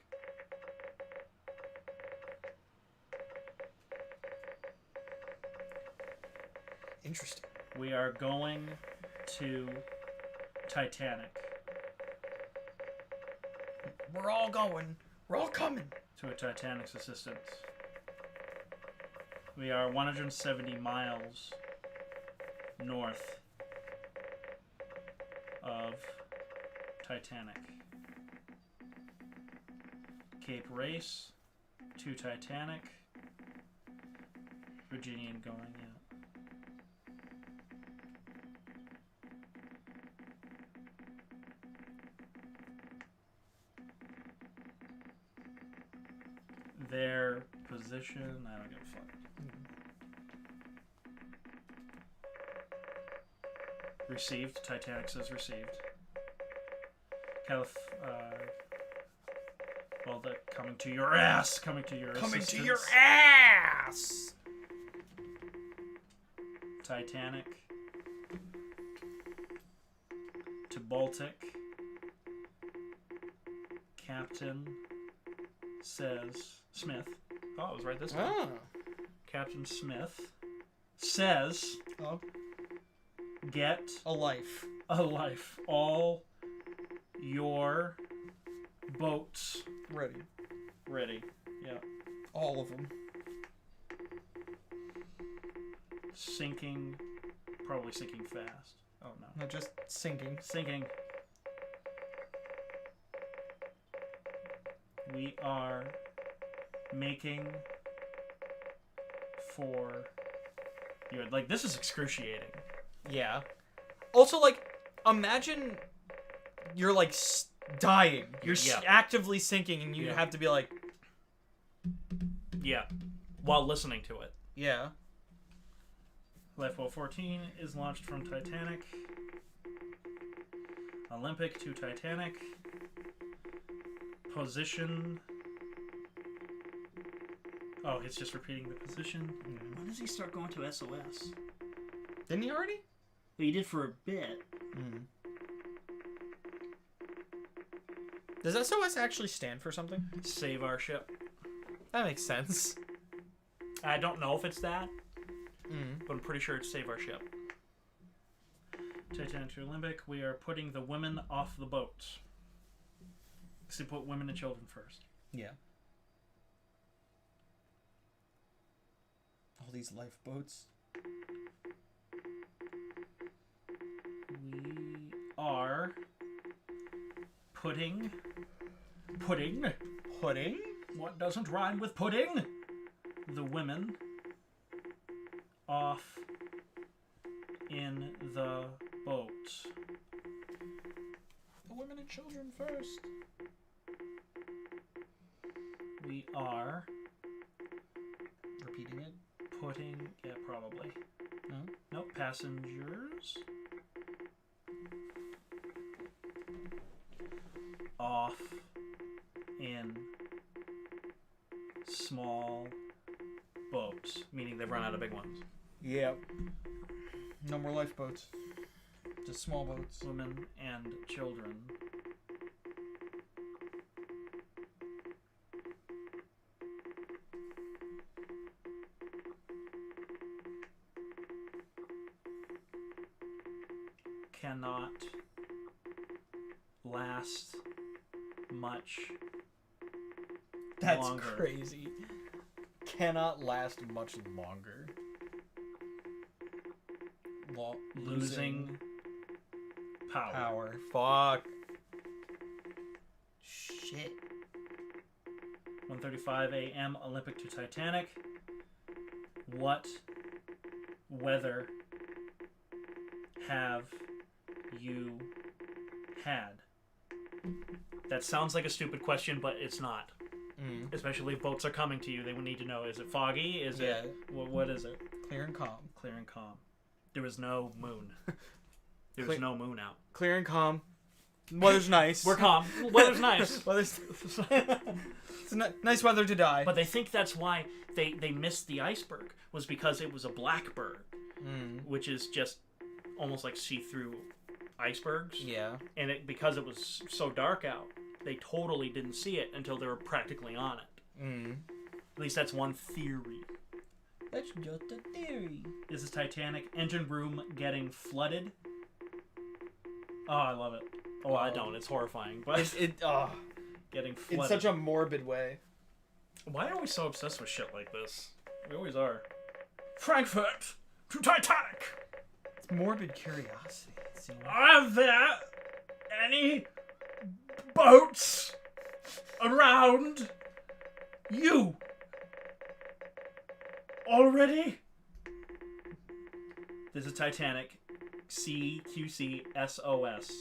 Interesting. We are going to Titanic. We're all going. We're all coming. To a Titanic's assistance. We are 170 miles north of Titanic. Cape Race to Titanic. Virginian going, yeah. Their position, I don't give a fuck. Received. Titanic says received. Well, the coming to your ass. Coming to your Coming assistance. to your ass. Titanic. To Baltic. Captain says Smith. Oh, it was right this way. Ah. Captain Smith says, Oh, get a life. a life. All your boats Ready. ready. Yeah. All of them. Sinking. Probably sinking fast. Oh no. Not just sinking. Sinking. We are making for you. Like, this is excruciating. Yeah. Also, like, imagine you're like dying. You're Yeah. actively sinking, and you Yeah. have to be like, Yeah. While listening to it. Yeah. Lifeboat 14 is launched from Titanic. Olympic to Titanic. Position. Oh, it's just repeating the position. When does he start going to SOS? didn't he already? He did for a bit. Mm. Does SOS actually stand for something? Save our ship. That makes sense. I don't know if it's that, Mm. but I'm pretty sure it's save our ship. Titanic to Olympic. We are putting the women off the boats. So put women and children first. Yeah. All these lifeboats. We are putting. Pudding? What doesn't rhyme with pudding? The women off in the boats. The women and children first. We are Repeating it. putting Putting, yeah, probably. No? Nope, passengers. Off in small boats, meaning they've run out of big ones. Yep. No more lifeboats. Just small boats. Women and children. Cannot last much That's longer. crazy. Cannot last much longer. Losing power. power. Fuck. Shit. 1:35 a.m. Olympic to Titanic. What weather have you had? That sounds like a stupid question, but it's not. Mm. Especially if boats are coming to you, they would need to know: is it foggy? Is it what is it? Clear and calm. Clear and calm. There was no moon. There was Clear- no moon out. Clear and calm. Weather's nice. We're calm. Weather's nice. Weather's It's nice weather to die. But they think that's why they missed the iceberg, was because it was a blackberg, which is just almost like see-through icebergs. Yeah. And because it was so dark out, they totally didn't see it until they were practically on it. At least that's one theory. That's just a theory. Is this Titanic engine room getting flooded? Oh, I love it. Oh, I don't. It's horrifying. But getting flooded. in such a morbid way. Why are we so obsessed with shit like this? We always are. Frankfurt to Titanic. It's morbid curiosity. It seems. Are there any boats around you already? This is Titanic. CQC SOS.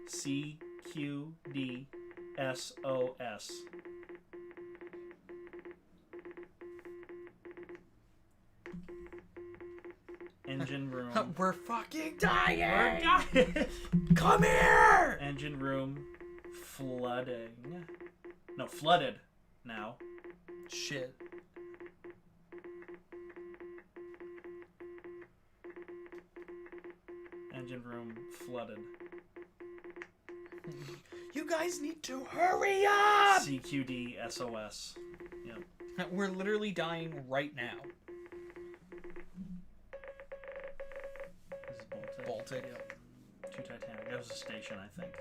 CQD SOS. Engine room. We're fucking dying. We're dying. Come here. Engine room flooding. No, flooded now. Shit. Engine room flooded. You guys need to hurry up. CQD SOS. Yep. We're literally dying right now. This is Baltic. Baltic. Yep. To Titanic. That was a station, I think.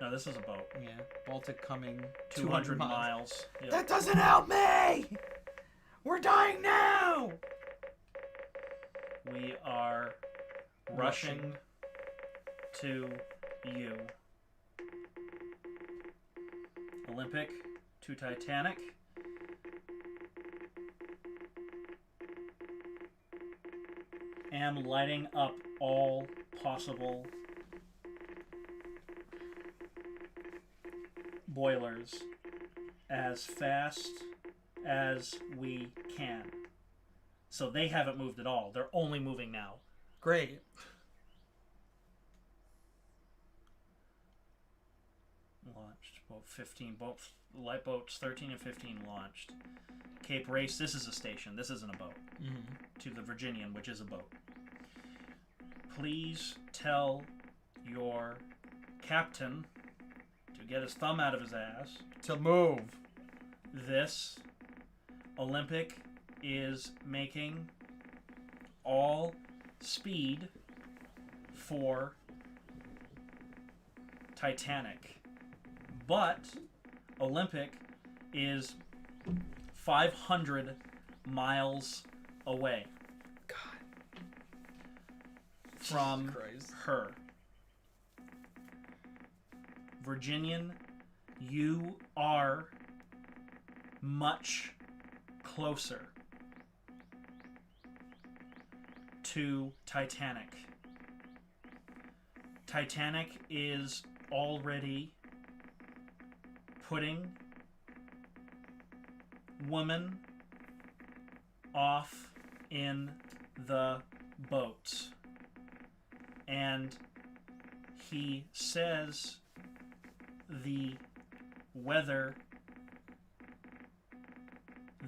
No, this is a boat. Yeah. Baltic coming 200 miles. Yep. That doesn't help me. We're dying now. We are rushing to you. Olympic to Titanic. Am lighting up all possible boilers as fast as we can. So they haven't moved at all. They're only moving now. Great. Launched. Boat 15. Light boats 13 and 15 launched. Cape Race. This is a station. This isn't a boat. To the Virginian, which is a boat. Please tell your captain to get his thumb out of his ass. To move. This Olympic is making all speed for Titanic. But Olympic is 500 miles away God. from Jesus Christ. her. Virginian, you are much closer to Titanic. Titanic is already putting women off in the boat. And he says the weather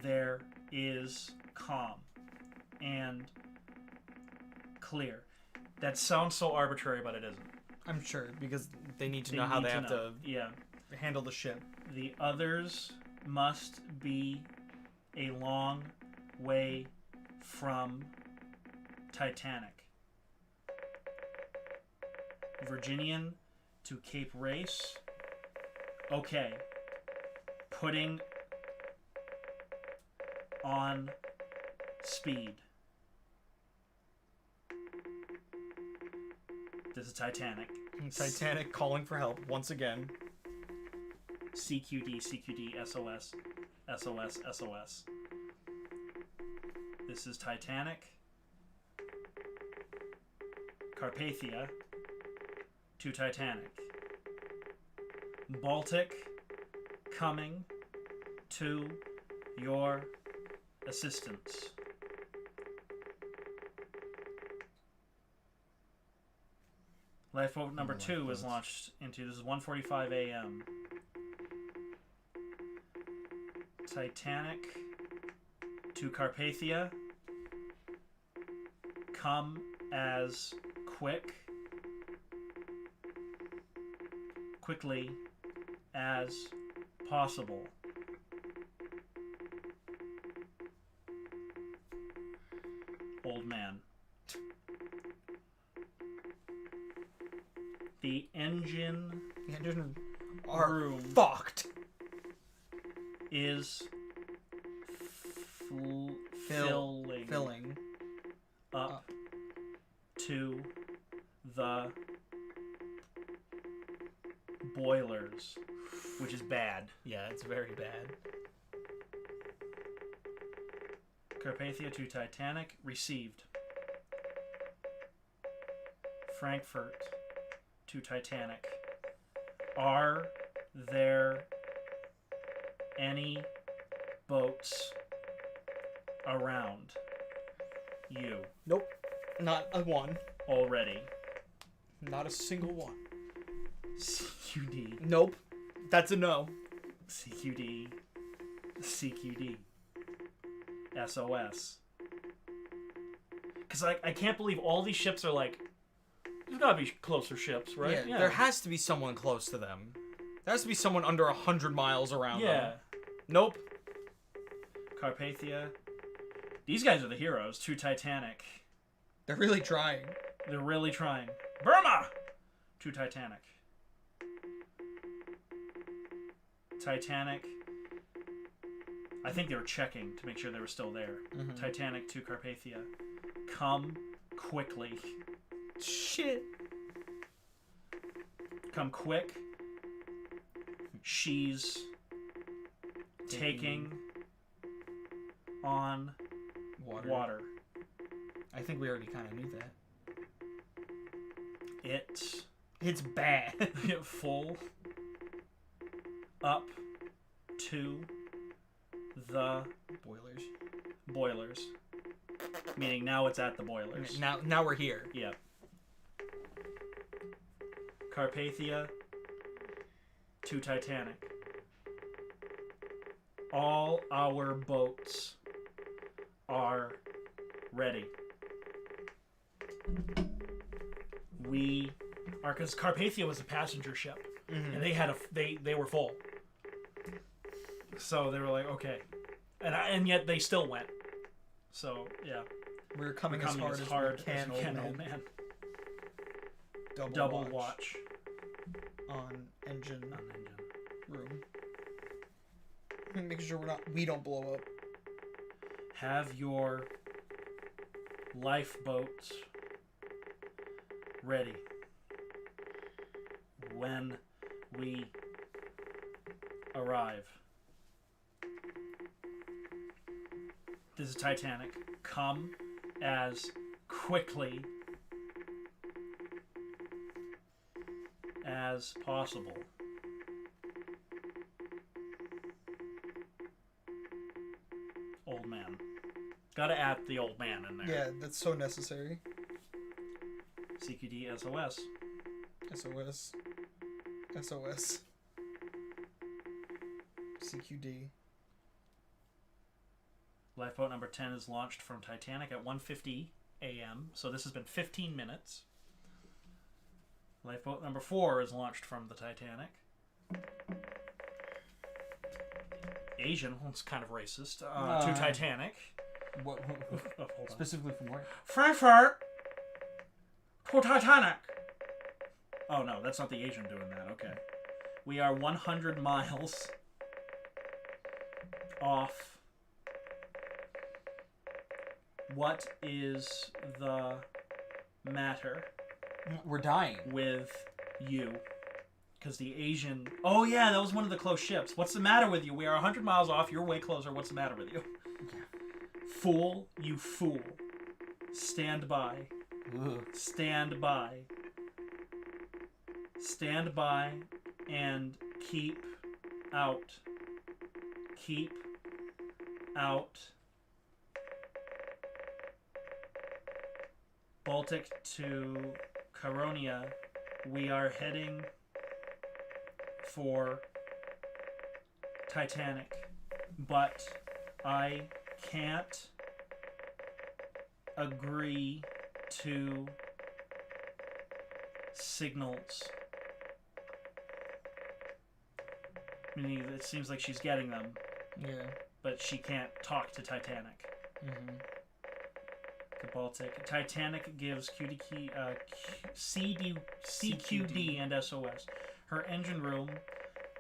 there is calm and clear. That sounds so arbitrary, but it isn't. I'm sure, because They need to know how need they to have know. to. Yeah. handle the ship. The others must be a long way from Titanic. Virginian to Cape Race. Okay. Putting on speed. This is Titanic. Titanic calling for help once again. CQD, CQD, SOS, SOS, SOS. This is Titanic. Carpathia to Titanic. Baltic coming to your assistance. Lifeboat number 2 is launched into, this is 1:45 a.m. Titanic to Carpathia. Come as quickly as possible. Old man. The engine The engine are room fucked. is filling up to the boilers, which is bad. Yeah, it's very bad. Carpathia to Titanic received. Frankfurt to Titanic. Are there any boats around you Nope. Not a one. already? Not a single one. CQD, Nope. That's a no. CQD, CQD, SOS. Because I can't believe all these ships are like, there's gotta be closer ships, right? Yeah, there has to be someone close to them. There has to be someone under 100 miles around Yeah. them. Nope. Carpathia. These guys are the heroes. To Titanic. They're really trying. They're really trying. Burma! To Titanic. Titanic. I think they were checking to make sure they were still there. Mhm. Titanic to Carpathia. Come quickly. Shit. Come quick. She's taking on water. I think we already kind of knew that. It's bad. full up to the boilers. Meaning now it's at the boilers. Now we're here. Yep. Carpathia to Titanic. All our boats are ready. We are, because Carpathia was a passenger ship, and they had they were full. So they were like, okay, and yet they still went. So yeah, We're coming as hard as we can, old man. Double watch on engine on engine. room. Making sure we don't blow up. Have your lifeboats ready when we arrive. This is Titanic. Come as quickly as possible. Old man. Gotta add the old man in there. Yeah, that's so necessary. CQD SOS. SOS. SOS. CQD. Lifeboat number 10 is launched from Titanic at 1:50 a.m. So this has been 15 minutes. Lifeboat number 4 is launched from the Titanic. Asian, well, it's kind of racist. To Titanic. What? Oh, hold on. Specifically from where? Frankfurt to Titanic. Oh no, that's not the Asian doing that. Okay. We are 100 miles off. What is the matter We're dying. with you? Because the Asian... Oh yeah, that was one of the close ships. What's the matter with you? We are 100 miles off. You're way closer. What's the matter with you? Fool, you fool. Stand by. Ugh. Stand by. Stand by and keep out. Keep out. Baltic to Caronia. We are heading for Titanic, but I can't agree to signals. Meaning it seems like she's getting them, Yeah. but she can't talk to Titanic. Mm-hmm. The Baltic. Titanic gives CQD and SOS. Her engine room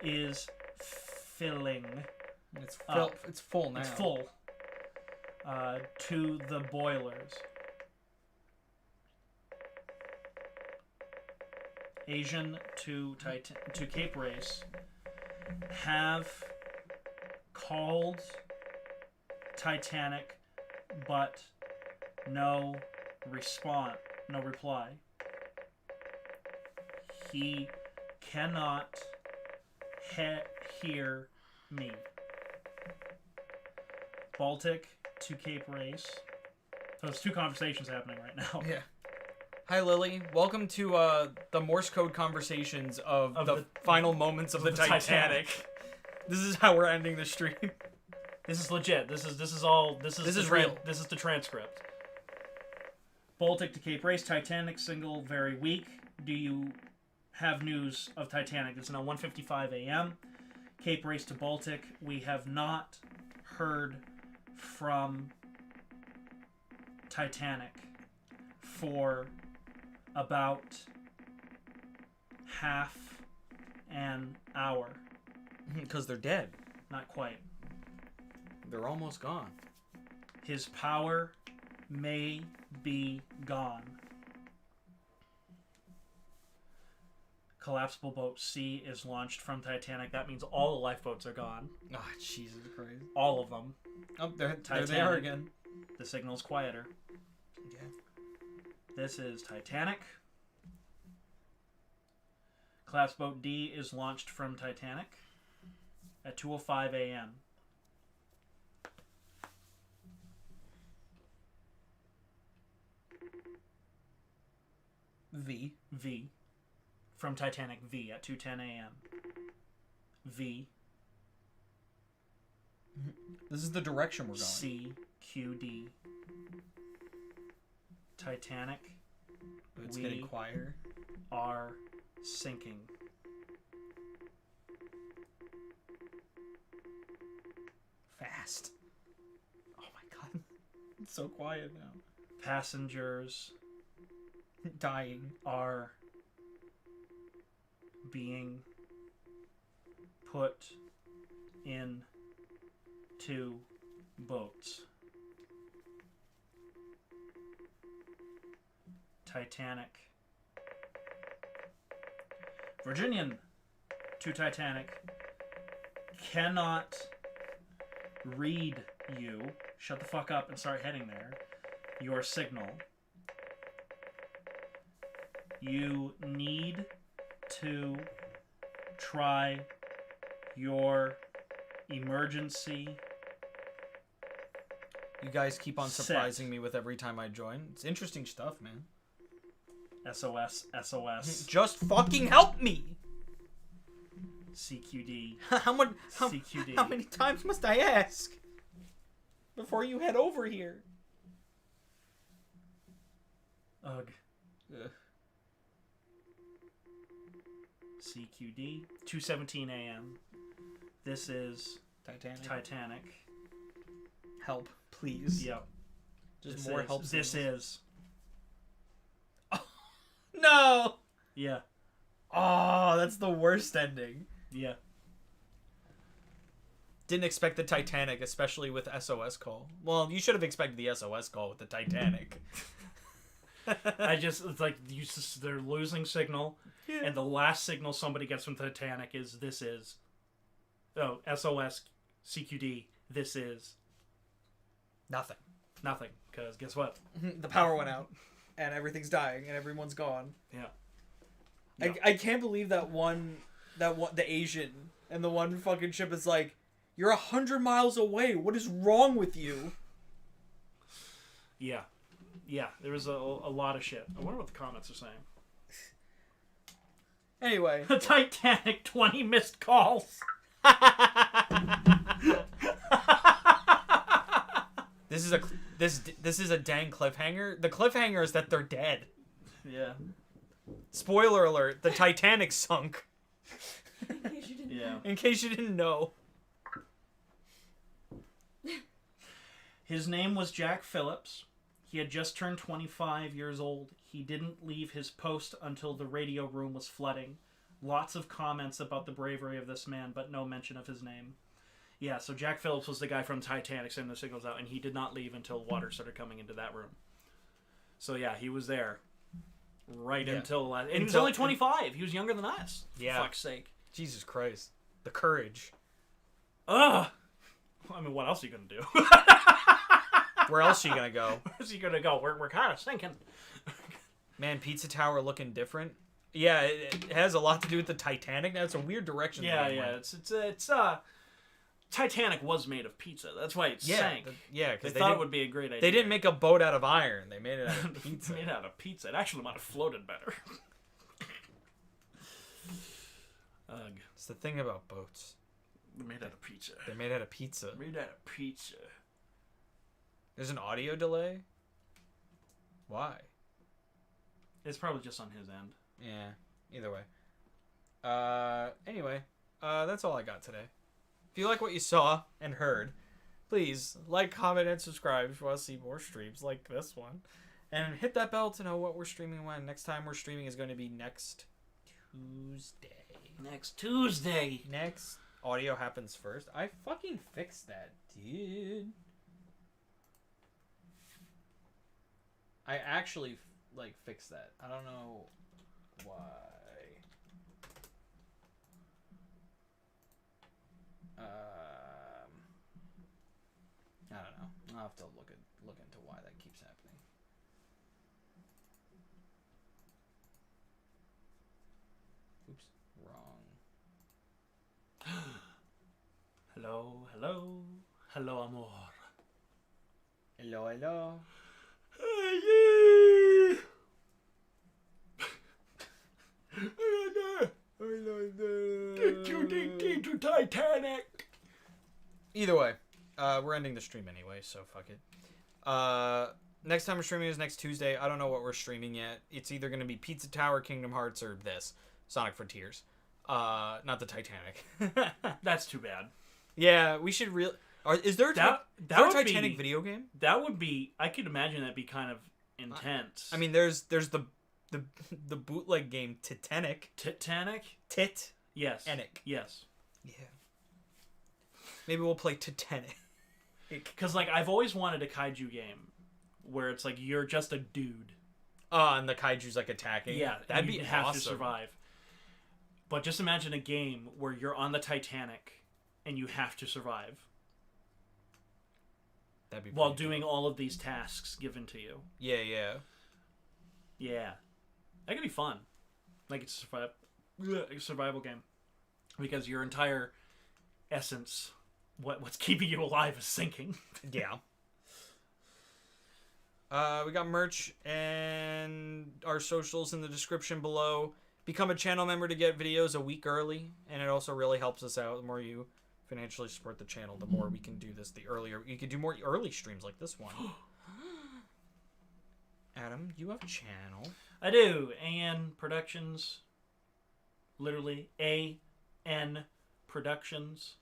is filling. It's full. It's full now. It's full. To the boilers. Asian to Cape Race have called Titanic, but no reply. He cannot hear me. Baltic to Cape Race. So there's two conversations happening right now. Yeah. Hi, Lily. Welcome to the Morse code conversations of the final moments of the Titanic. This is how we're ending the stream. This is legit. This is real. This is the transcript. Baltic to Cape Race. Titanic single very weak. Do you have news of Titanic? It's now 1:55 a.m. Cape Race to Baltic. We have not heard from Titanic for about half an hour. Because they're dead. Not quite. They're almost gone. His power may be gone. Collapsible boat C is launched from Titanic. That means all the lifeboats are gone. Ah, oh, Jesus Christ. All of them. Oh, there they are Titanic. again. The signal's quieter. Yeah. This is Titanic. Collapsible boat D is launched from Titanic at 2:05 a.m. V. From Titanic V at 2:10 a.m. V. This is the direction we're going. CQD. Titanic. It's we getting quieter. Are sinking. Fast. Oh my god. It's so quiet now. Passengers Dying. are being put in two boats. Titanic. Virginian to Titanic. Cannot read you. Shut the fuck up and start heading there. Your signal. You need to try your emergency You guys keep on Set. surprising me with every time I join. It's interesting stuff, man. SOS, SOS, Just fucking help me! CQD, how CQD. many times must I ask? Before you head over here. Ugh. Ugh. CQD, 2:17 a.m. This is Titanic. Help, please. Yep. Just This more is, help. This signals. is. No! Yeah. Oh, that's the worst ending. Yeah. Didn't expect the Titanic, especially with SOS call. Well, you should have expected the SOS call with the Titanic. It's like they're losing signal, Yeah. and the last signal somebody gets from Titanic is this is. Oh, SOS, CQD. This is Nothing. nothing. Because guess what? The power went out, and everything's dying, and everyone's gone. Yeah. I can't believe that one, the Asian, and the one fucking ship is like, you're 100 miles away. What is wrong with you? Yeah. Yeah. There was a lot of shit. I wonder what the comments are saying. Anyway. The Titanic, 20 missed calls. This is a dang cliffhanger. The cliffhanger is that they're dead. Yeah. Spoiler alert: the Titanic sunk. In case you didn't Yeah. In case you didn't know. His name was Jack Phillips. He had just turned 25 years old. He didn't leave his post until the radio room was flooding. Lots of comments about the bravery of this man, but no mention of his name. Yeah, so Jack Phillips was the guy from Titanic sending the signals out, and he did not leave until water started coming into that room. So yeah, he was there. Right until... And he was only 25. He was younger than us. Yeah. For fuck's sake. Jesus Christ. The courage. Ugh! I mean, what else are you going to do? Where else are you gonna go? Where's he going to go? We're kind of sinking. Man, Pizza Tower looking different. Yeah, it has a lot to do with the Titanic. That's a weird direction. Yeah, they yeah. went. It's Titanic was made of pizza. That's why it sank. Yeah, They because thought it would be a great idea. They didn't make a boat out of iron. They made it out of pizza. Made out of pizza. It actually might have floated better. Ugh. It's the thing about boats. Made out of pizza. They're made out of pizza. Made out of pizza. There's an audio delay? Why? It's probably just on his end. Yeah, either way. Anyway, that's all I got today. If you like what you saw and heard, please like, comment, and subscribe if you want to see more streams like this one. And hit that bell to know what we're streaming when. Next time we're streaming is going to be next Tuesday. Next Tuesday. Next audio happens first. I fucking fixed that, dude. I actually fixed that. I don't know why. I don't know. I'll have to look into why that keeps happening. Oops, wrong. Hello, hello. Hello, amor. Hello, hello. Get you to Titanic. Either way, we're ending the stream anyway, so fuck it. Next time we're streaming is next Tuesday. I don't know what we're streaming yet. It's either going to be Pizza Tower, Kingdom Hearts, or this, Sonic Frontiers. Not the Titanic. That's too bad. Yeah, we should is there a Titanic video game? That would be. I could imagine that'd be kind of intense. I mean, there's the bootleg game Titanic. Titanic. Yes. Enic. Yes. Yeah. Maybe we'll play Titanic. Because I've always wanted a kaiju game where it's like you're just a dude. And the kaiju's attacking. Yeah, that'd be have awesome. to survive. But just imagine a game where you're on the Titanic and you have to survive. That'd be while pretty doing all of these tasks given to you. Yeah, yeah. Yeah. That could be fun. It's a survival game. Because your entire essence, what's keeping you alive is sinking. Yeah. We got merch and our socials in the description below. Become a channel member to get videos a week early, and it also really helps us out. The more you financially support the channel, the more we can do this. The earlier you can do more early streams like this one. Adam, you have a channel. I do. AN Productions. Literally AN Productions.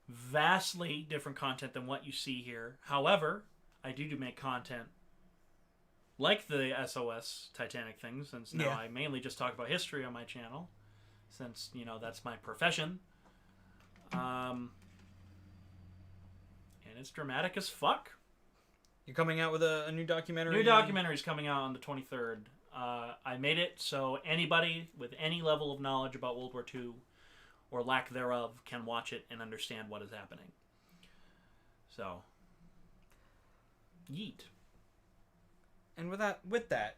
Vastly different content than what you see here. However, I do make content like the SOS Titanic thing, since now I mainly just talk about history on my channel, since, you know, that's my profession. And it's dramatic as fuck. You're coming out with a new documentary? New documentary's coming out on the 23rd. I made it so anybody with any level of knowledge about World War II, or lack thereof, can watch it and understand what is happening. So, yeet. And with that,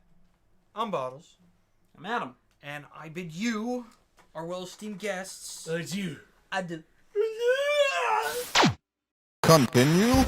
I'm Bottles. I'm Adam. And I bid you, our well-esteemed guests, It's you. adieu. Continue.